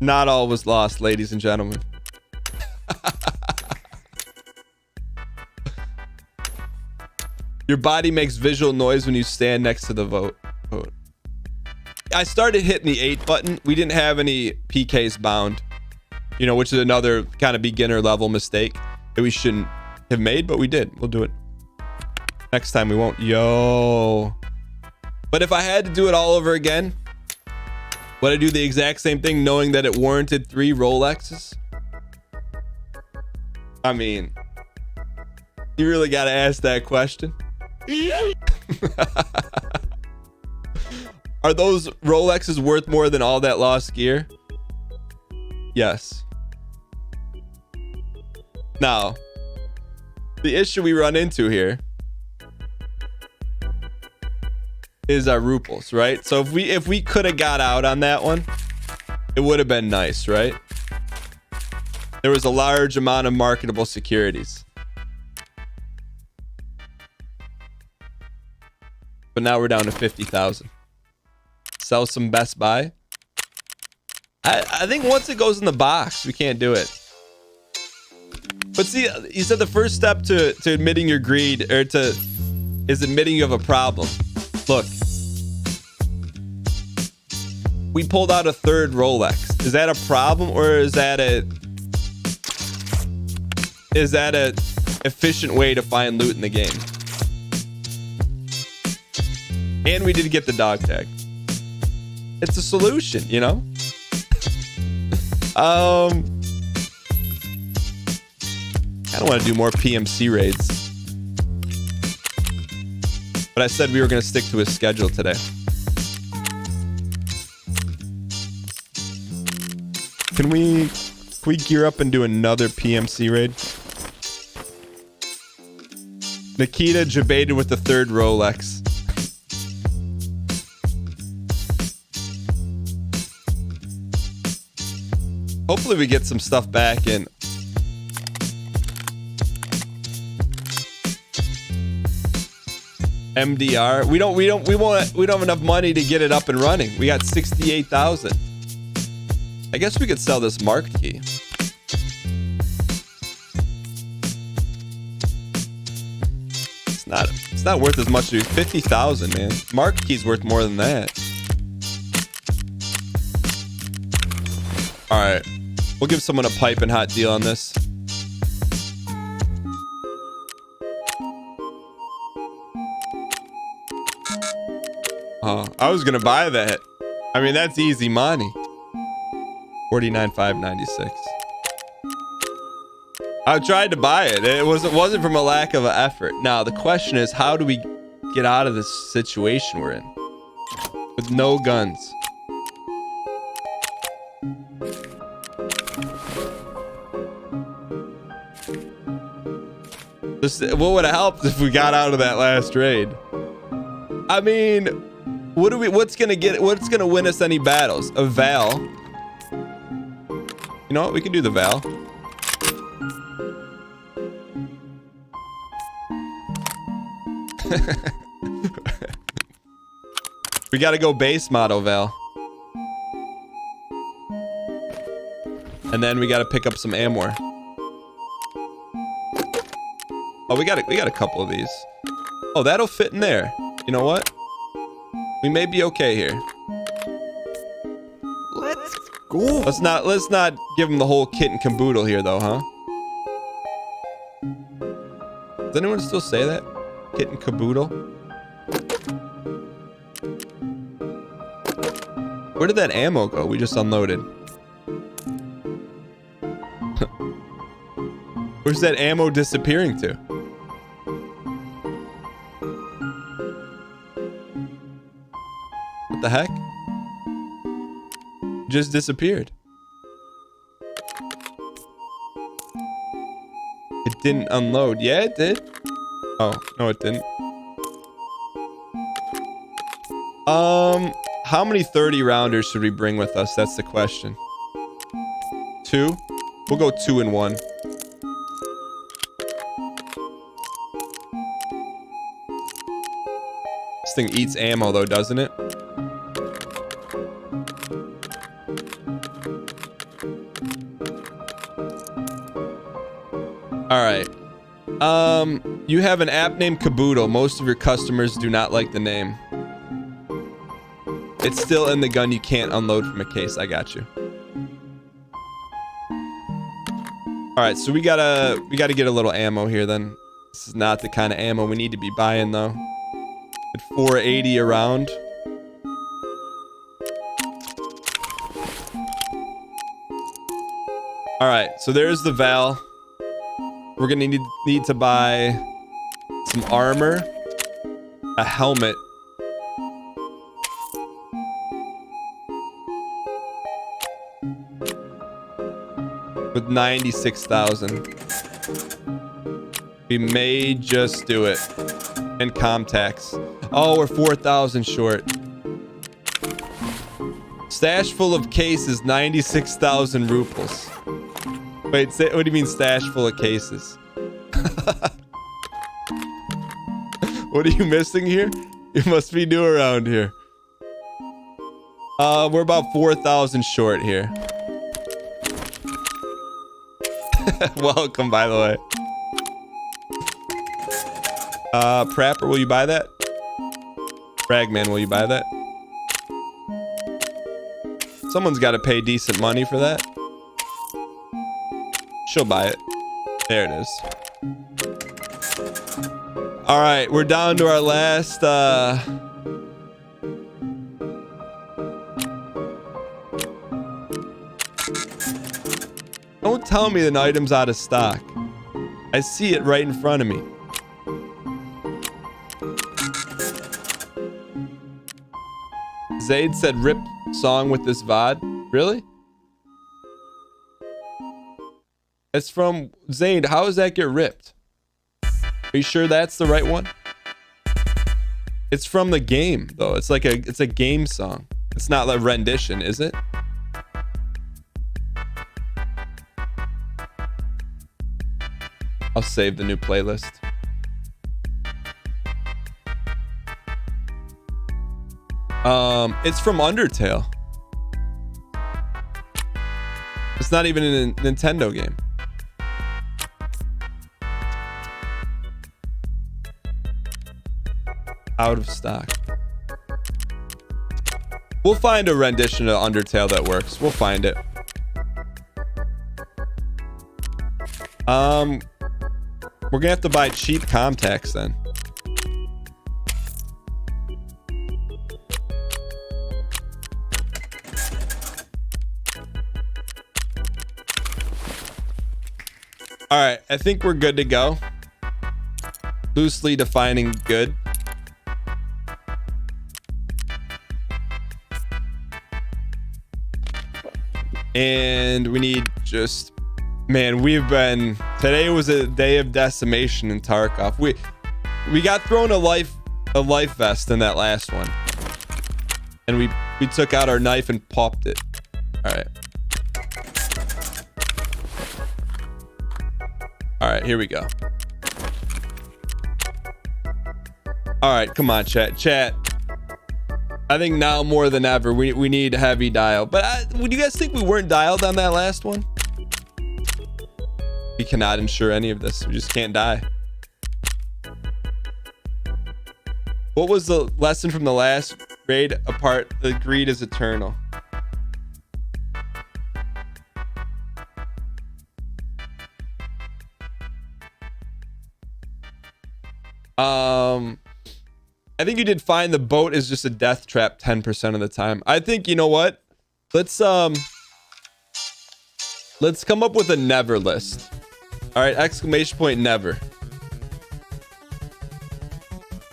not all was lost, ladies and gentlemen. Your body makes visual noise when you stand next to the boat. I started hitting the 8 button. We didn't have any PKs bound, which is another kind of beginner level mistake that we shouldn't have made, but we did. We'll do it next time. We won't. Yo. But if I had to do it all over again, would I do the exact same thing knowing that it warranted 3 Rolexes? I mean, you really got to ask that question. Are those Rolexes worth more than all that lost gear? Yes. Now, the issue we run into here is our ruples, right? So if we could have got out on that one, it would have been nice, right? There was a large amount of marketable securities. But now we're down to 50,000. Sell some Best Buy. I think once it goes in the box, we can't do it. But see, you said the first step to admitting your greed is admitting you have a problem. Look, we pulled out a 3rd Rolex. Is that a problem, or is that a efficient way to find loot in the game? And we did get the dog tag. It's a solution, I don't want to do more PMC raids. But I said we were going to stick to a schedule today. Can we gear up and do another PMC raid? Nikita debated with the third Rolex. Hopefully we get some stuff back in. MDR. We don't have enough money to get it up and running. We got 68,000. I guess we could sell this marked key. It's not worth as much as 50,000, man. Marked key's worth more than that. All right. We'll give someone a pipe and hot deal on this. Oh, I was gonna buy that. I mean, that's easy money. 49,596. I tried to buy it. It wasn't from a lack of effort. Now the question is, how do we get out of this situation we're in with no guns? What would have helped if we got out of that last raid? I mean, what's gonna win us any battles? A Val. You know what? We can do the Val. We gotta go base model Val. And then we gotta pick up some ammo. Oh, we got a couple of these. Oh, that'll fit in there. You know what? We may be okay here. Let's go. Let's not give him the whole kit and caboodle here, though, huh? Does anyone still say that? Kit and caboodle? Where did that ammo go? We just unloaded. Where's that ammo disappearing to? What the heck? Just disappeared. It didn't unload. Yeah, it did. Oh, no, it didn't. How many 30 rounders should we bring with us? That's the question. 2? We'll go 2 and 1. This thing eats ammo though, doesn't it? All right. You have an app named Caboodle. Most of your customers do not like the name. It's still in the gun. You can't unload from a case. I got you. All right, so we gotta get a little ammo here then. This is not the kind of ammo we need to be buying though. At 480 a round. All right, so there's the Val. We're gonna need to buy some armor, a helmet, with 96,000. We may just do it. And Comtax. Oh, we're 4,000 short. Stash full of cases, 96,000 rubles. Wait, what do you mean stash full of cases? What are you missing here? You must be new around here. We're about 4,000 short here. Welcome, by the way. Prapper, will you buy that? Fragman, will you buy that? Someone's got to pay decent money for that. She'll buy it. There it is. All right, we're down to our last Don't tell me an item's out of stock. I see it right in front of me. Zaid said rip song with this VOD. Really? It's from Zane. How does that get ripped? Are you sure that's the right one? It's from the game though. It's like it's a game song. It's not a rendition, is it? I'll save the new playlist. It's from Undertale. It's not even a Nintendo game. Out of stock. We'll find a rendition of Undertale that works. We'll find it. We're gonna have to buy cheap contacts then. All right, I think we're good to go. Loosely defining good. And we need just, man, today was a day of decimation in Tarkov. We got thrown a life vest in that last one. And we took out our knife and popped it. All right. All right, here we go. All right, come on, chat. I think now more than ever, we need heavy dial. But would you guys think we weren't dialed on that last one? We cannot ensure any of this. We just can't die. What was the lesson from the last raid? Apart, the greed is eternal. I think you did fine. The boat is just a death trap 10% of the time. I think, you know what? Let's come up with a never list. All right, exclamation point never.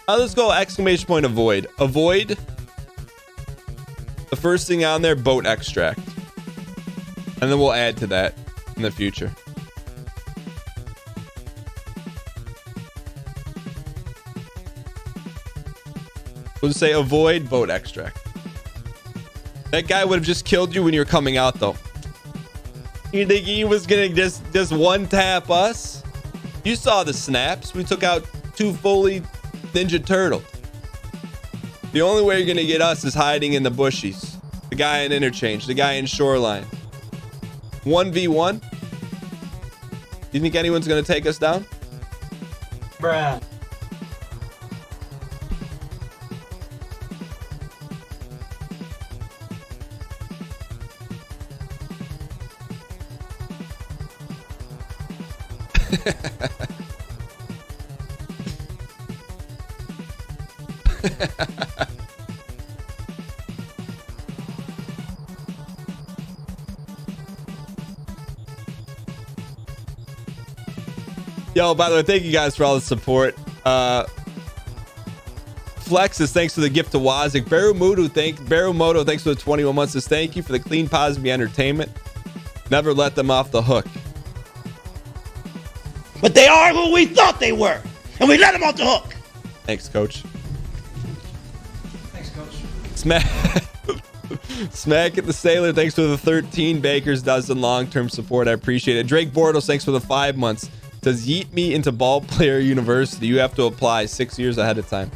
Let's go exclamation point avoid. Avoid the first thing on there, boat extract. And then we'll add to that in the future. We'll just say avoid boat extract. That guy would have just killed you when you were coming out though. You think he was gonna just one tap us? You saw the snaps. We took out 2 fully Ninja Turtle. The only way you're gonna get us is hiding in the bushies. The guy in interchange, the guy in shoreline. 1v1. Do you think anyone's gonna take us down? Bruh. Yo, by the way, thank you guys for all the support. Flexes, thanks for the gift to Wazik. Barumoto, thanks for the 21 months. Says thank you for the clean, positive entertainment. Never let them off the hook. But they are who we thought they were, and we let them off the hook. Thanks, Coach. Thanks, Coach. Smack at the Sailor, thanks for the 13 Baker's dozen long-term support. I appreciate it. Drake Bortles, thanks for the 5 months. Does yeet me into ball player university? You have to apply 6 years ahead of time.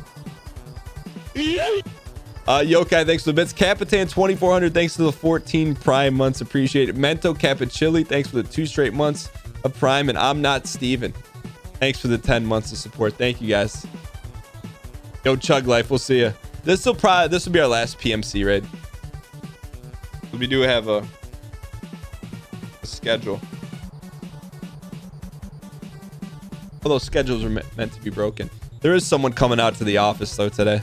Yokai, thanks for the bits. Capitan 2400, thanks for the 14 prime months. Appreciate it. Mento Capachilli, thanks for the 2 straight months of prime. And I'm not Steven. Thanks for the 10 months of support. Thank you guys. Yo, Chug Life, we'll see you. This will be our last PMC raid. We do have a schedule. All those schedules are meant to be broken. There is someone coming out to the office though today.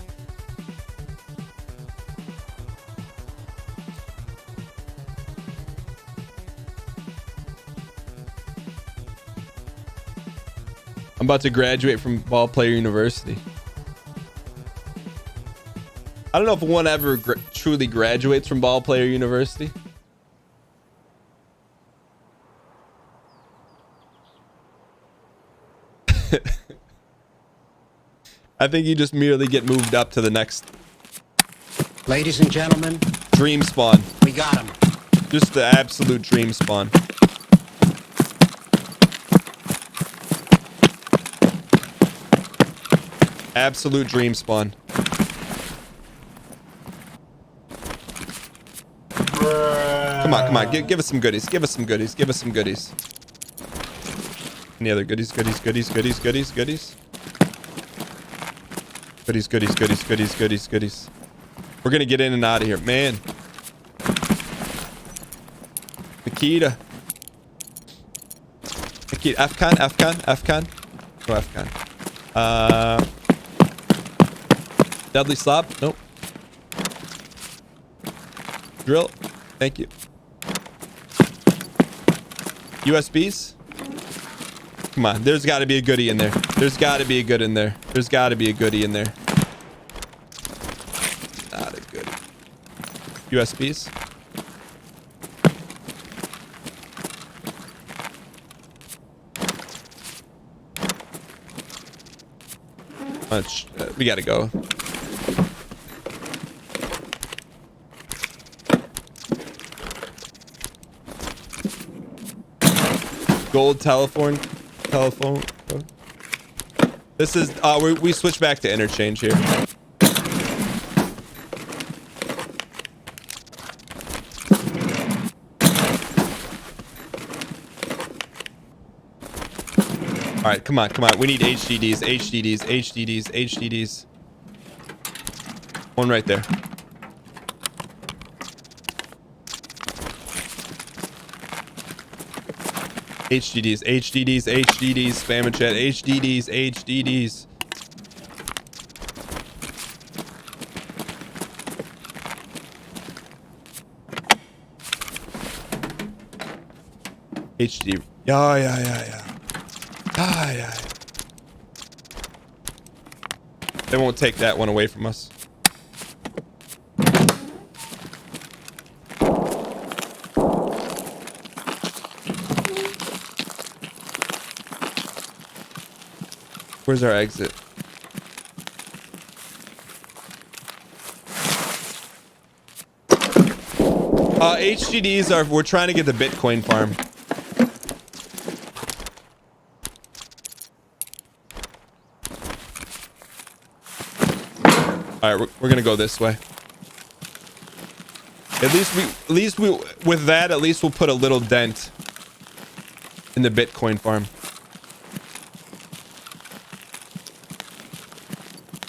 I'm about to graduate from Ball Player University. I don't know if one ever truly graduates from Ball Player University. I think you just merely get moved up to the next Ladies and gentlemen, dream spawn. we got him. Just the absolute dream spawn. Absolute dream spawn. Come on, come on. Give us some goodies. Give us some goodies. Give us some goodies. Any other goodies? Goodies, goodies, goodies, goodies, goodies. Goodies, goodies, goodies, goodies, goodies, goodies. We're gonna get in and out of here, man. Nikita. Nikita. Afghan, Afghan, Afghan. No Afghan. Deadly slob. Nope. Drill. Thank you. USBs. Come on. There's got to be a goodie in there. There's got to be a good in there. There's got to be a goodie in there. Not a goodie. USBs. We gotta go. Gold telephone. This is we switch back to interchange here. All right, come on, come on. We need HDDs, HDDs, HDDs, HDDs. One right there. HDDs, HDDs, HDDs, spam and chat, HDDs, HDDs. HD. Yeah. Yeah. They won't take that one away from us. Where's our exit? HGDs are, we're trying to get the Bitcoin farm. All right, we're gonna go this way. At least we with that, at least we'll put a little dent in the Bitcoin farm.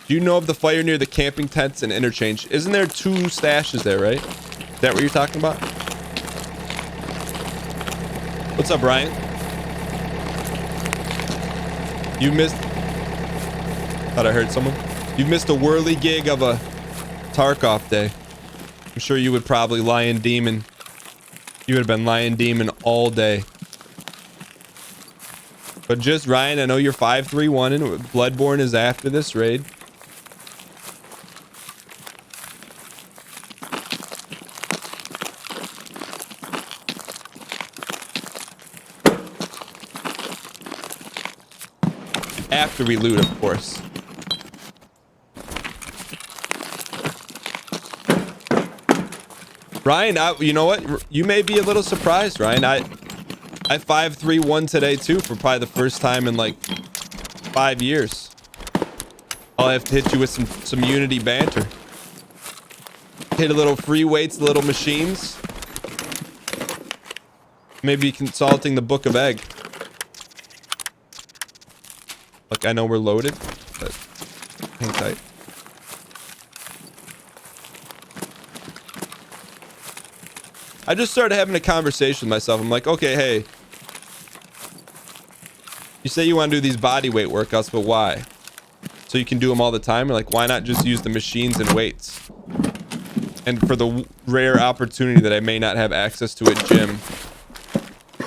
Do you know of the fire near the camping tents and interchange? Isn't there 2 stashes there, right? Is that what you're talking about? What's up, Ryan? You missed... Thought I heard someone. You missed a whirly gig of a Tarkov day. I'm sure you would probably Lion Demon. You would have been Lion Demon all day. But just, Ryan, I know you're 5-3-1 and Bloodborne is after this raid. After we loot, of course. Ryan, you know what? You may be a little surprised, Ryan. I 5-3-1 today too for probably the first time in like 5 years. I'll have to hit you with some Unity banter. Hit a little free weights, little machines. Maybe consulting the Book of Egg. Look, I know we're loaded, but hang tight. I just started having a conversation with myself. I'm like, okay, hey, you say you want to do these body weight workouts, but why? So you can do them all the time? Or like, why not just use the machines and weights? And for the rare opportunity that I may not have access to a gym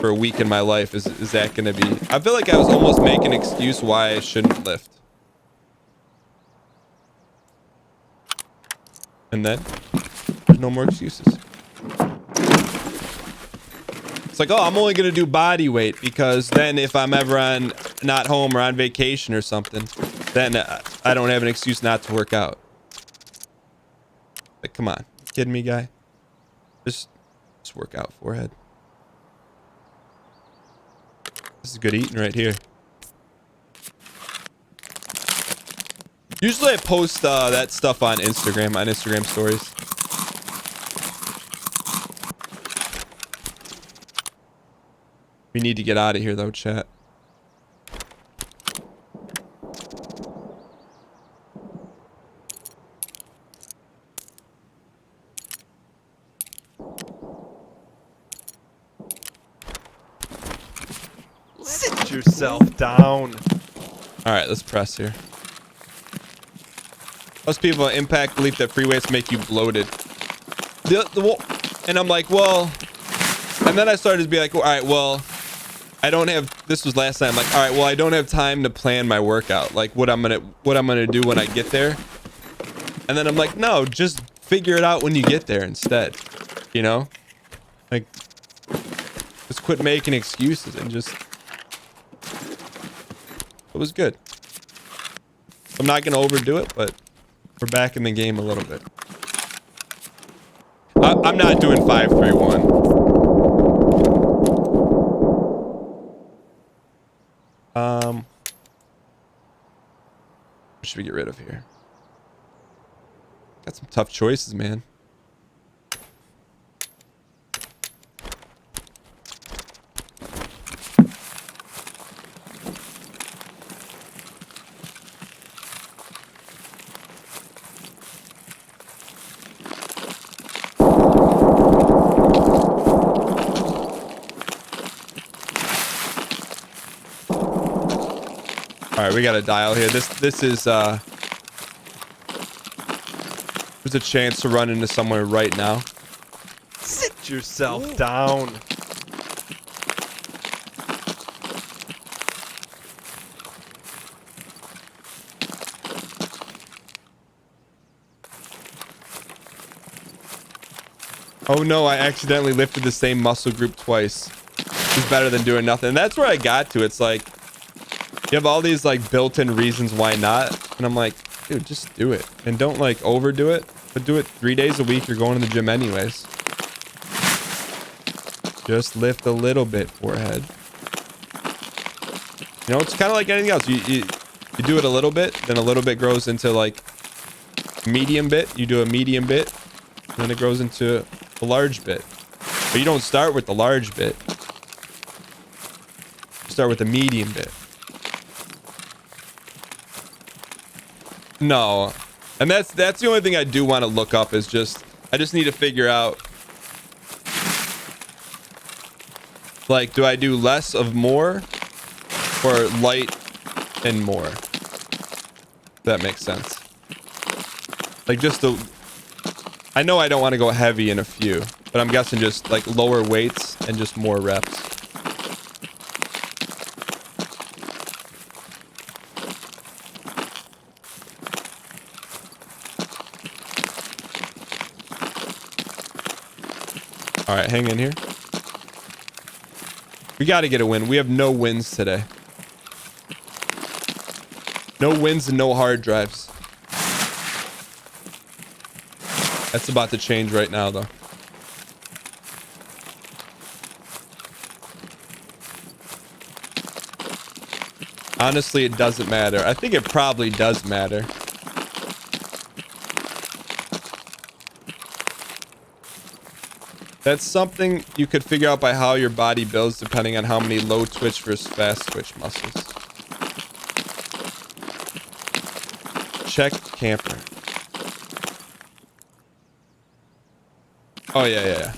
for a week in my life, is that going to be... I feel like I was almost making an excuse why I shouldn't lift. And then there's no more excuses. It's like, oh, I'm only going to do body weight because then if I'm ever on not home or on vacation or something, then I don't have an excuse not to work out. Like, come on, you kidding me, guy? Just work out, forehead. This is good eating right here. Usually I post that stuff on Instagram stories. We need to get out of here though, chat. Sit yourself down. All right, let's press here. Most people impact belief that free weights make you bloated. And I'm like, well, and then I started to be like, all right, well, I don't have, this was last night. I'm like, all right, well, I don't have time to plan my workout. Like what I'm gonna do when I get there. And then I'm like, no, just figure it out when you get there instead. You know? Like, just quit making excuses and just, it was good. I'm not gonna overdo it, but we're back in the game a little bit. I'm not doing 5-3-1. What should we get rid of here? Got some tough choices, man. All right, we got a dial here. This is there's a chance to run into somewhere right now. Sit yourself down. Oh no, I accidentally lifted the same muscle group twice. It's better than doing nothing. And that's where I got to. It's like, you have all these like built-in reasons why not. And I'm like, dude, just do it. And don't like overdo it, but do it 3 days a week. You're going to the gym anyways. Just lift a little bit, forehead. You know, it's kind of like anything else. You do it a little bit, then a little bit grows into like medium bit. You do a medium bit, and then it grows into a large bit. But you don't start with the large bit. You start with the medium bit. No. And that's the only thing I do want to look up is just, I just need to figure out, like, do I do less of more or light and more? If that makes sense. Like just the, I know I don't want to go heavy in a few, but I'm guessing just like lower weights and just more reps. All right, hang in here. We got to get a win. We have no wins today. No wins and no hard drives. That's about to change right now, though. Honestly, it doesn't matter. I think it probably does matter. That's something you could figure out by how your body builds depending on how many low twitch versus fast twitch muscles. Check camper. Oh, yeah.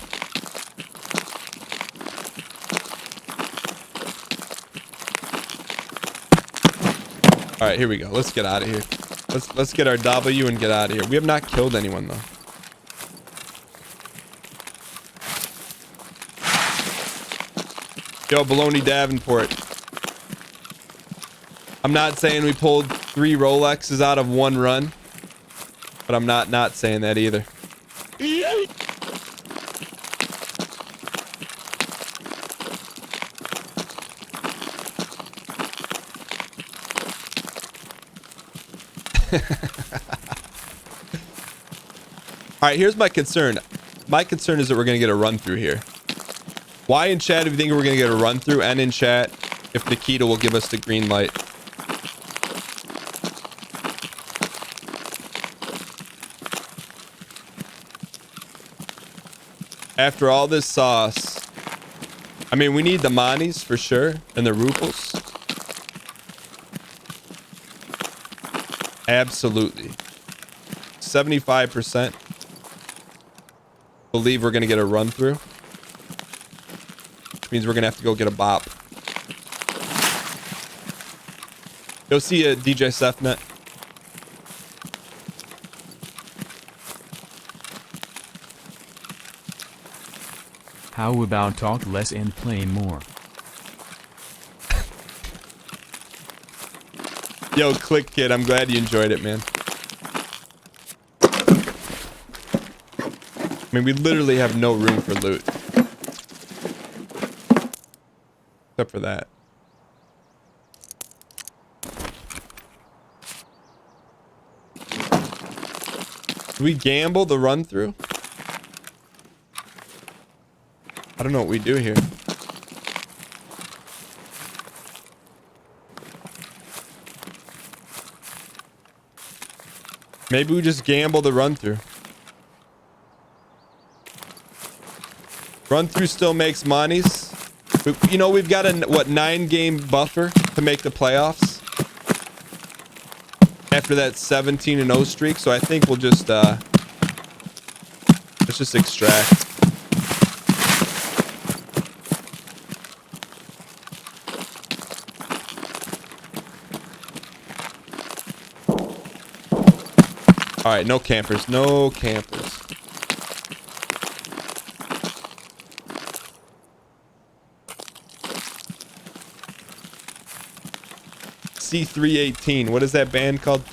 All right, here we go. Let's get out of here. Let's get our W and get out of here. We have not killed anyone, though. Yo, Baloney Davenport. I'm not saying we pulled 3 Rolexes out of 1 run, but I'm not saying that either. All right, here's my concern. My concern is that we're going to get a run through here. Why in chat if you think we're going to get a run through, and in chat if Nikita will give us the green light. After all this sauce, I mean, we need the Monis for sure, and the Ruples. Absolutely. 75% believe we're going to get a run through. Which means we're going to have to go get a bop. Go see a DJ Sefnet. How about talk less and play more? Yo, Click Kid, I'm glad you enjoyed it, man. I mean, we literally have no room for loot. Except for that. Do we gamble the run through? I don't know what we do here. Maybe we just gamble the run through. Run through still makes monies. You know, we've got a, what, 9-game buffer to make the playoffs after that 17-0 streak. So I think we'll just let's just extract. All right, no campers, no campers. C318. What is that band called?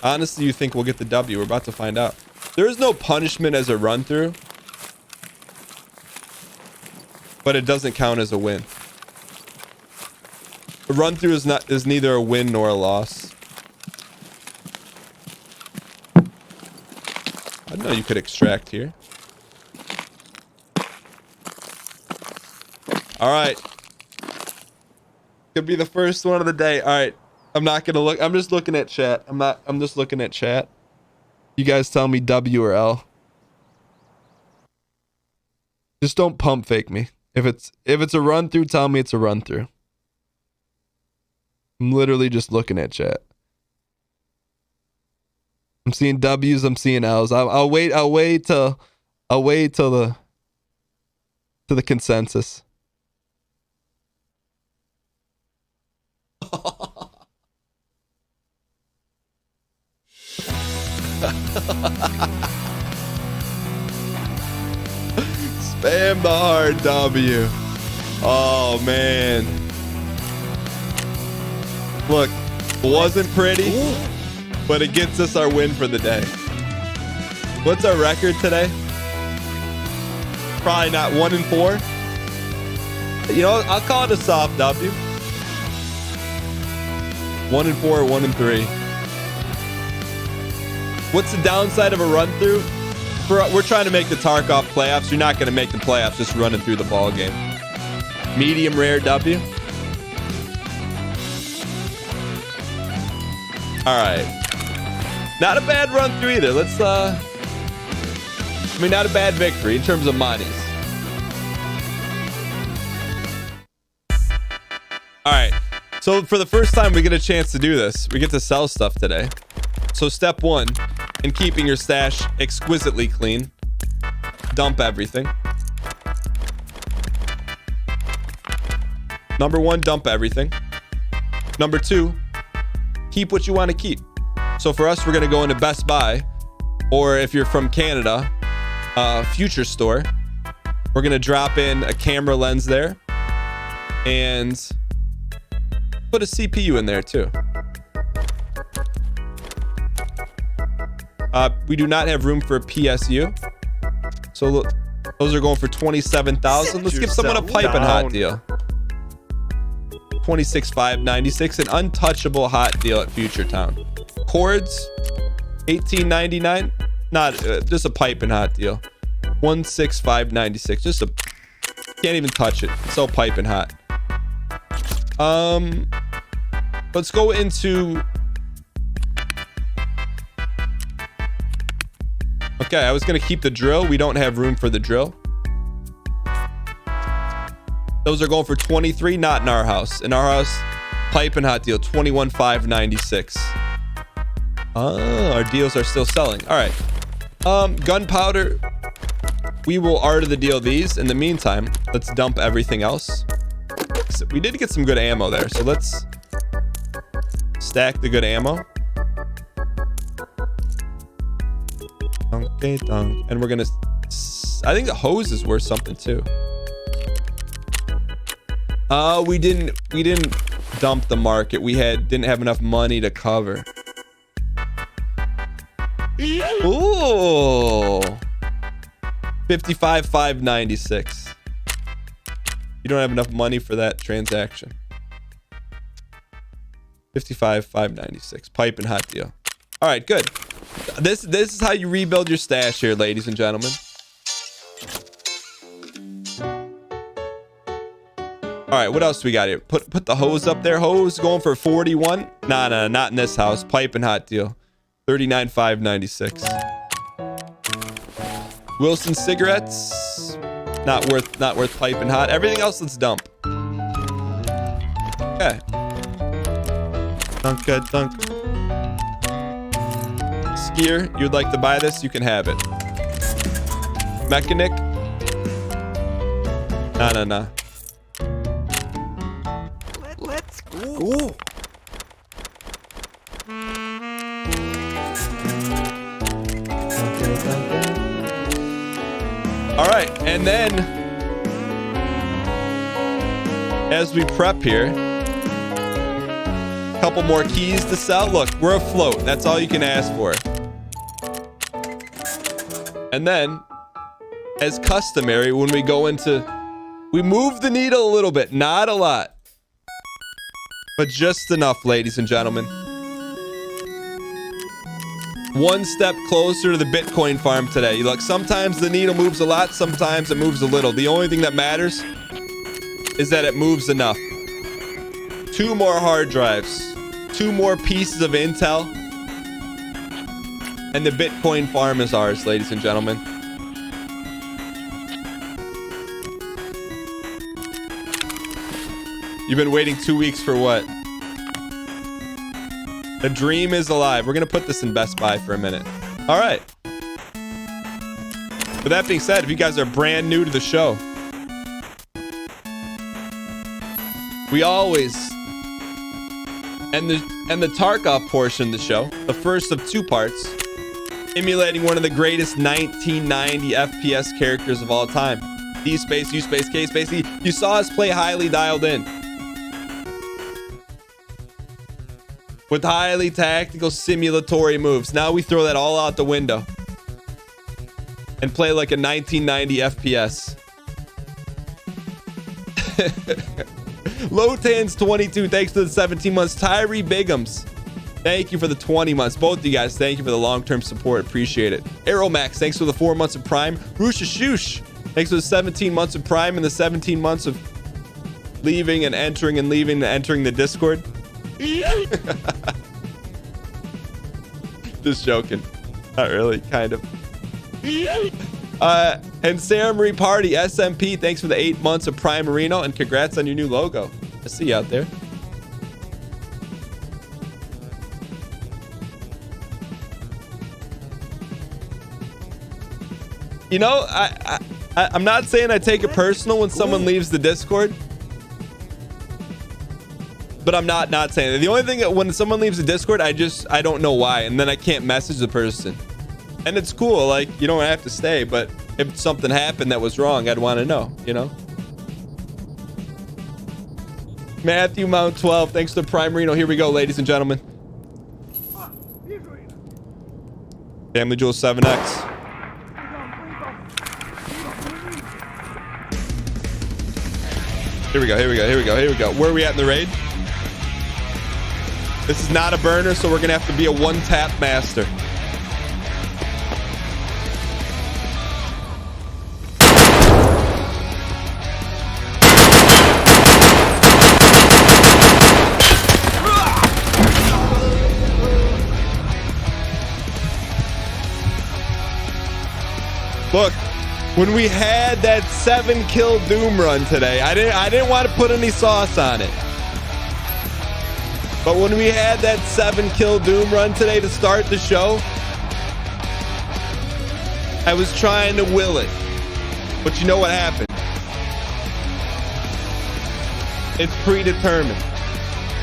Honestly, you think we'll get the W? We're about to find out. There is no punishment as a run through, but it doesn't count as a win. A run through is neither a win nor a loss. I know you could extract here. All right. Could be the first one of the day. All right. I'm not going to look. I'm just looking at chat. I'm just looking at chat. You guys tell me W or L. Just don't pump fake me. If it's a run through, tell me it's a run through. I'm literally just looking at chat. I'm seeing W's. I'm seeing L's. I'll wait till the consensus. Spam the hard W. Oh man. Look, it wasn't pretty, but it gets us our win for the day. What's our record today? Probably not 1-4. You know, I'll call it a soft W. 1-4 or 1-3. What's the downside of a run through? We're trying to make the Tarkov playoffs. You're not going to make the playoffs just running through the ball game. Medium rare W. All right. Not a bad run through either. Let's I mean, not a bad victory in terms of monies. All right. So for the first time we get a chance to do this. We get to sell stuff today. So step 1 in keeping your stash exquisitely clean, dump everything. Number 1, dump everything. Number 2, keep what you want to keep. So for us, we're going to go into Best Buy, or if you're from Canada, Future Store. We're going to drop in a camera lens there and put a CPU in there too. We do not have room for a PSU. So look, those are going for $27,000. Let's give someone a piping hot deal. 26,596. An untouchable hot deal at Future Town. Cords, 18.99. Not just a piping hot deal. 16,596. Just a can't even touch it. It's so piping hot. Let's go into. Okay, I was gonna keep the drill. We don't have room for the drill. Those are going for 23. Not in our house. In our house, piping hot deal 21,596. Oh, our deals are still selling. All right. Gunpowder. We will art of the deal these. In the meantime, let's dump everything else. We did get some good ammo there, so let's stack the good ammo. Okay, dunk. And we're gonna. I think the hose is worth something too. We didn't dump the market. We didn't have enough money to cover. Ooh. 55,596. You don't have enough money for that transaction. 55,596. Pipe and hot deal. All right, good. This is how you rebuild your stash here, ladies and gentlemen. All right, what else do we got here? Put the hose up there. Hose going for 41. Nah, not in this house. Pipe and hot deal. 39,596. Wilson cigarettes. Not worth pipe and hot. Everything else, let's dump. Okay. Dunk, dunk. Skier, you'd like to buy this? You can have it. Mechanic. Nah. Let's go. All right, and then as we prep here, a couple more keys to sell. Look, we're afloat. That's all you can ask for. And then, as customary, when we go into, we move the needle a little bit, not a lot, but just enough, ladies and gentlemen. One step closer to the Bitcoin farm today. Look, sometimes the needle moves a lot, sometimes it moves a little. The only thing that matters is that it moves enough. 2 more hard drives, 2 more pieces of intel, and the Bitcoin farm is ours, ladies and gentlemen. You've been waiting 2 weeks for what? The dream is alive. We're going to put this in Best Buy for a minute. All right. With that being said, if you guys are brand new to the show, we always end the Tarkov portion of the show, the first of 2 parts, emulating one of the greatest 1990 FPS characters of all time. D space, U space, K space, E. You saw us play highly dialed in. With highly tactical simulatory moves. Now we throw that all out the window and play like a 1990 FPS. Lotan's 22, thanks for the 17 months. Tyree Bigums, thank you for the 20 months. Both of you guys, thank you for the long-term support. Appreciate it. Aeromax, thanks for the 4 months of Prime. Rusha Shoosh, thanks for the 17 months of Prime and the 17 months of leaving and entering and leaving and entering the Discord. Just joking. Not really, kind of. And Sarah Marie Party, SMP, thanks for the 8 months of Prime Marino and congrats on your new logo. I see you out there. You know, I'm not saying I take it personal when someone leaves the Discord. But I'm not saying that. The only thing that when someone leaves the Discord, I don't know why. And then I can't message the person. And it's cool. Like, you don't have to stay. But if something happened that was wrong, I'd want to know, you know? Matthew Mount 12. Thanks to Prime Reno. Here we go, ladies and gentlemen. Family Jewel 7X. Here we go, here we go, here we go, here we go. Where are we at in the raid? This is not a burner, so we're gonna have to be a one-tap master. Look, when we had that 7-kill Doom run today, I didn't want to put any sauce on it. But when we had that 7-kill Doom run today to start the show, I was trying to will it. But you know what happened? It's predetermined.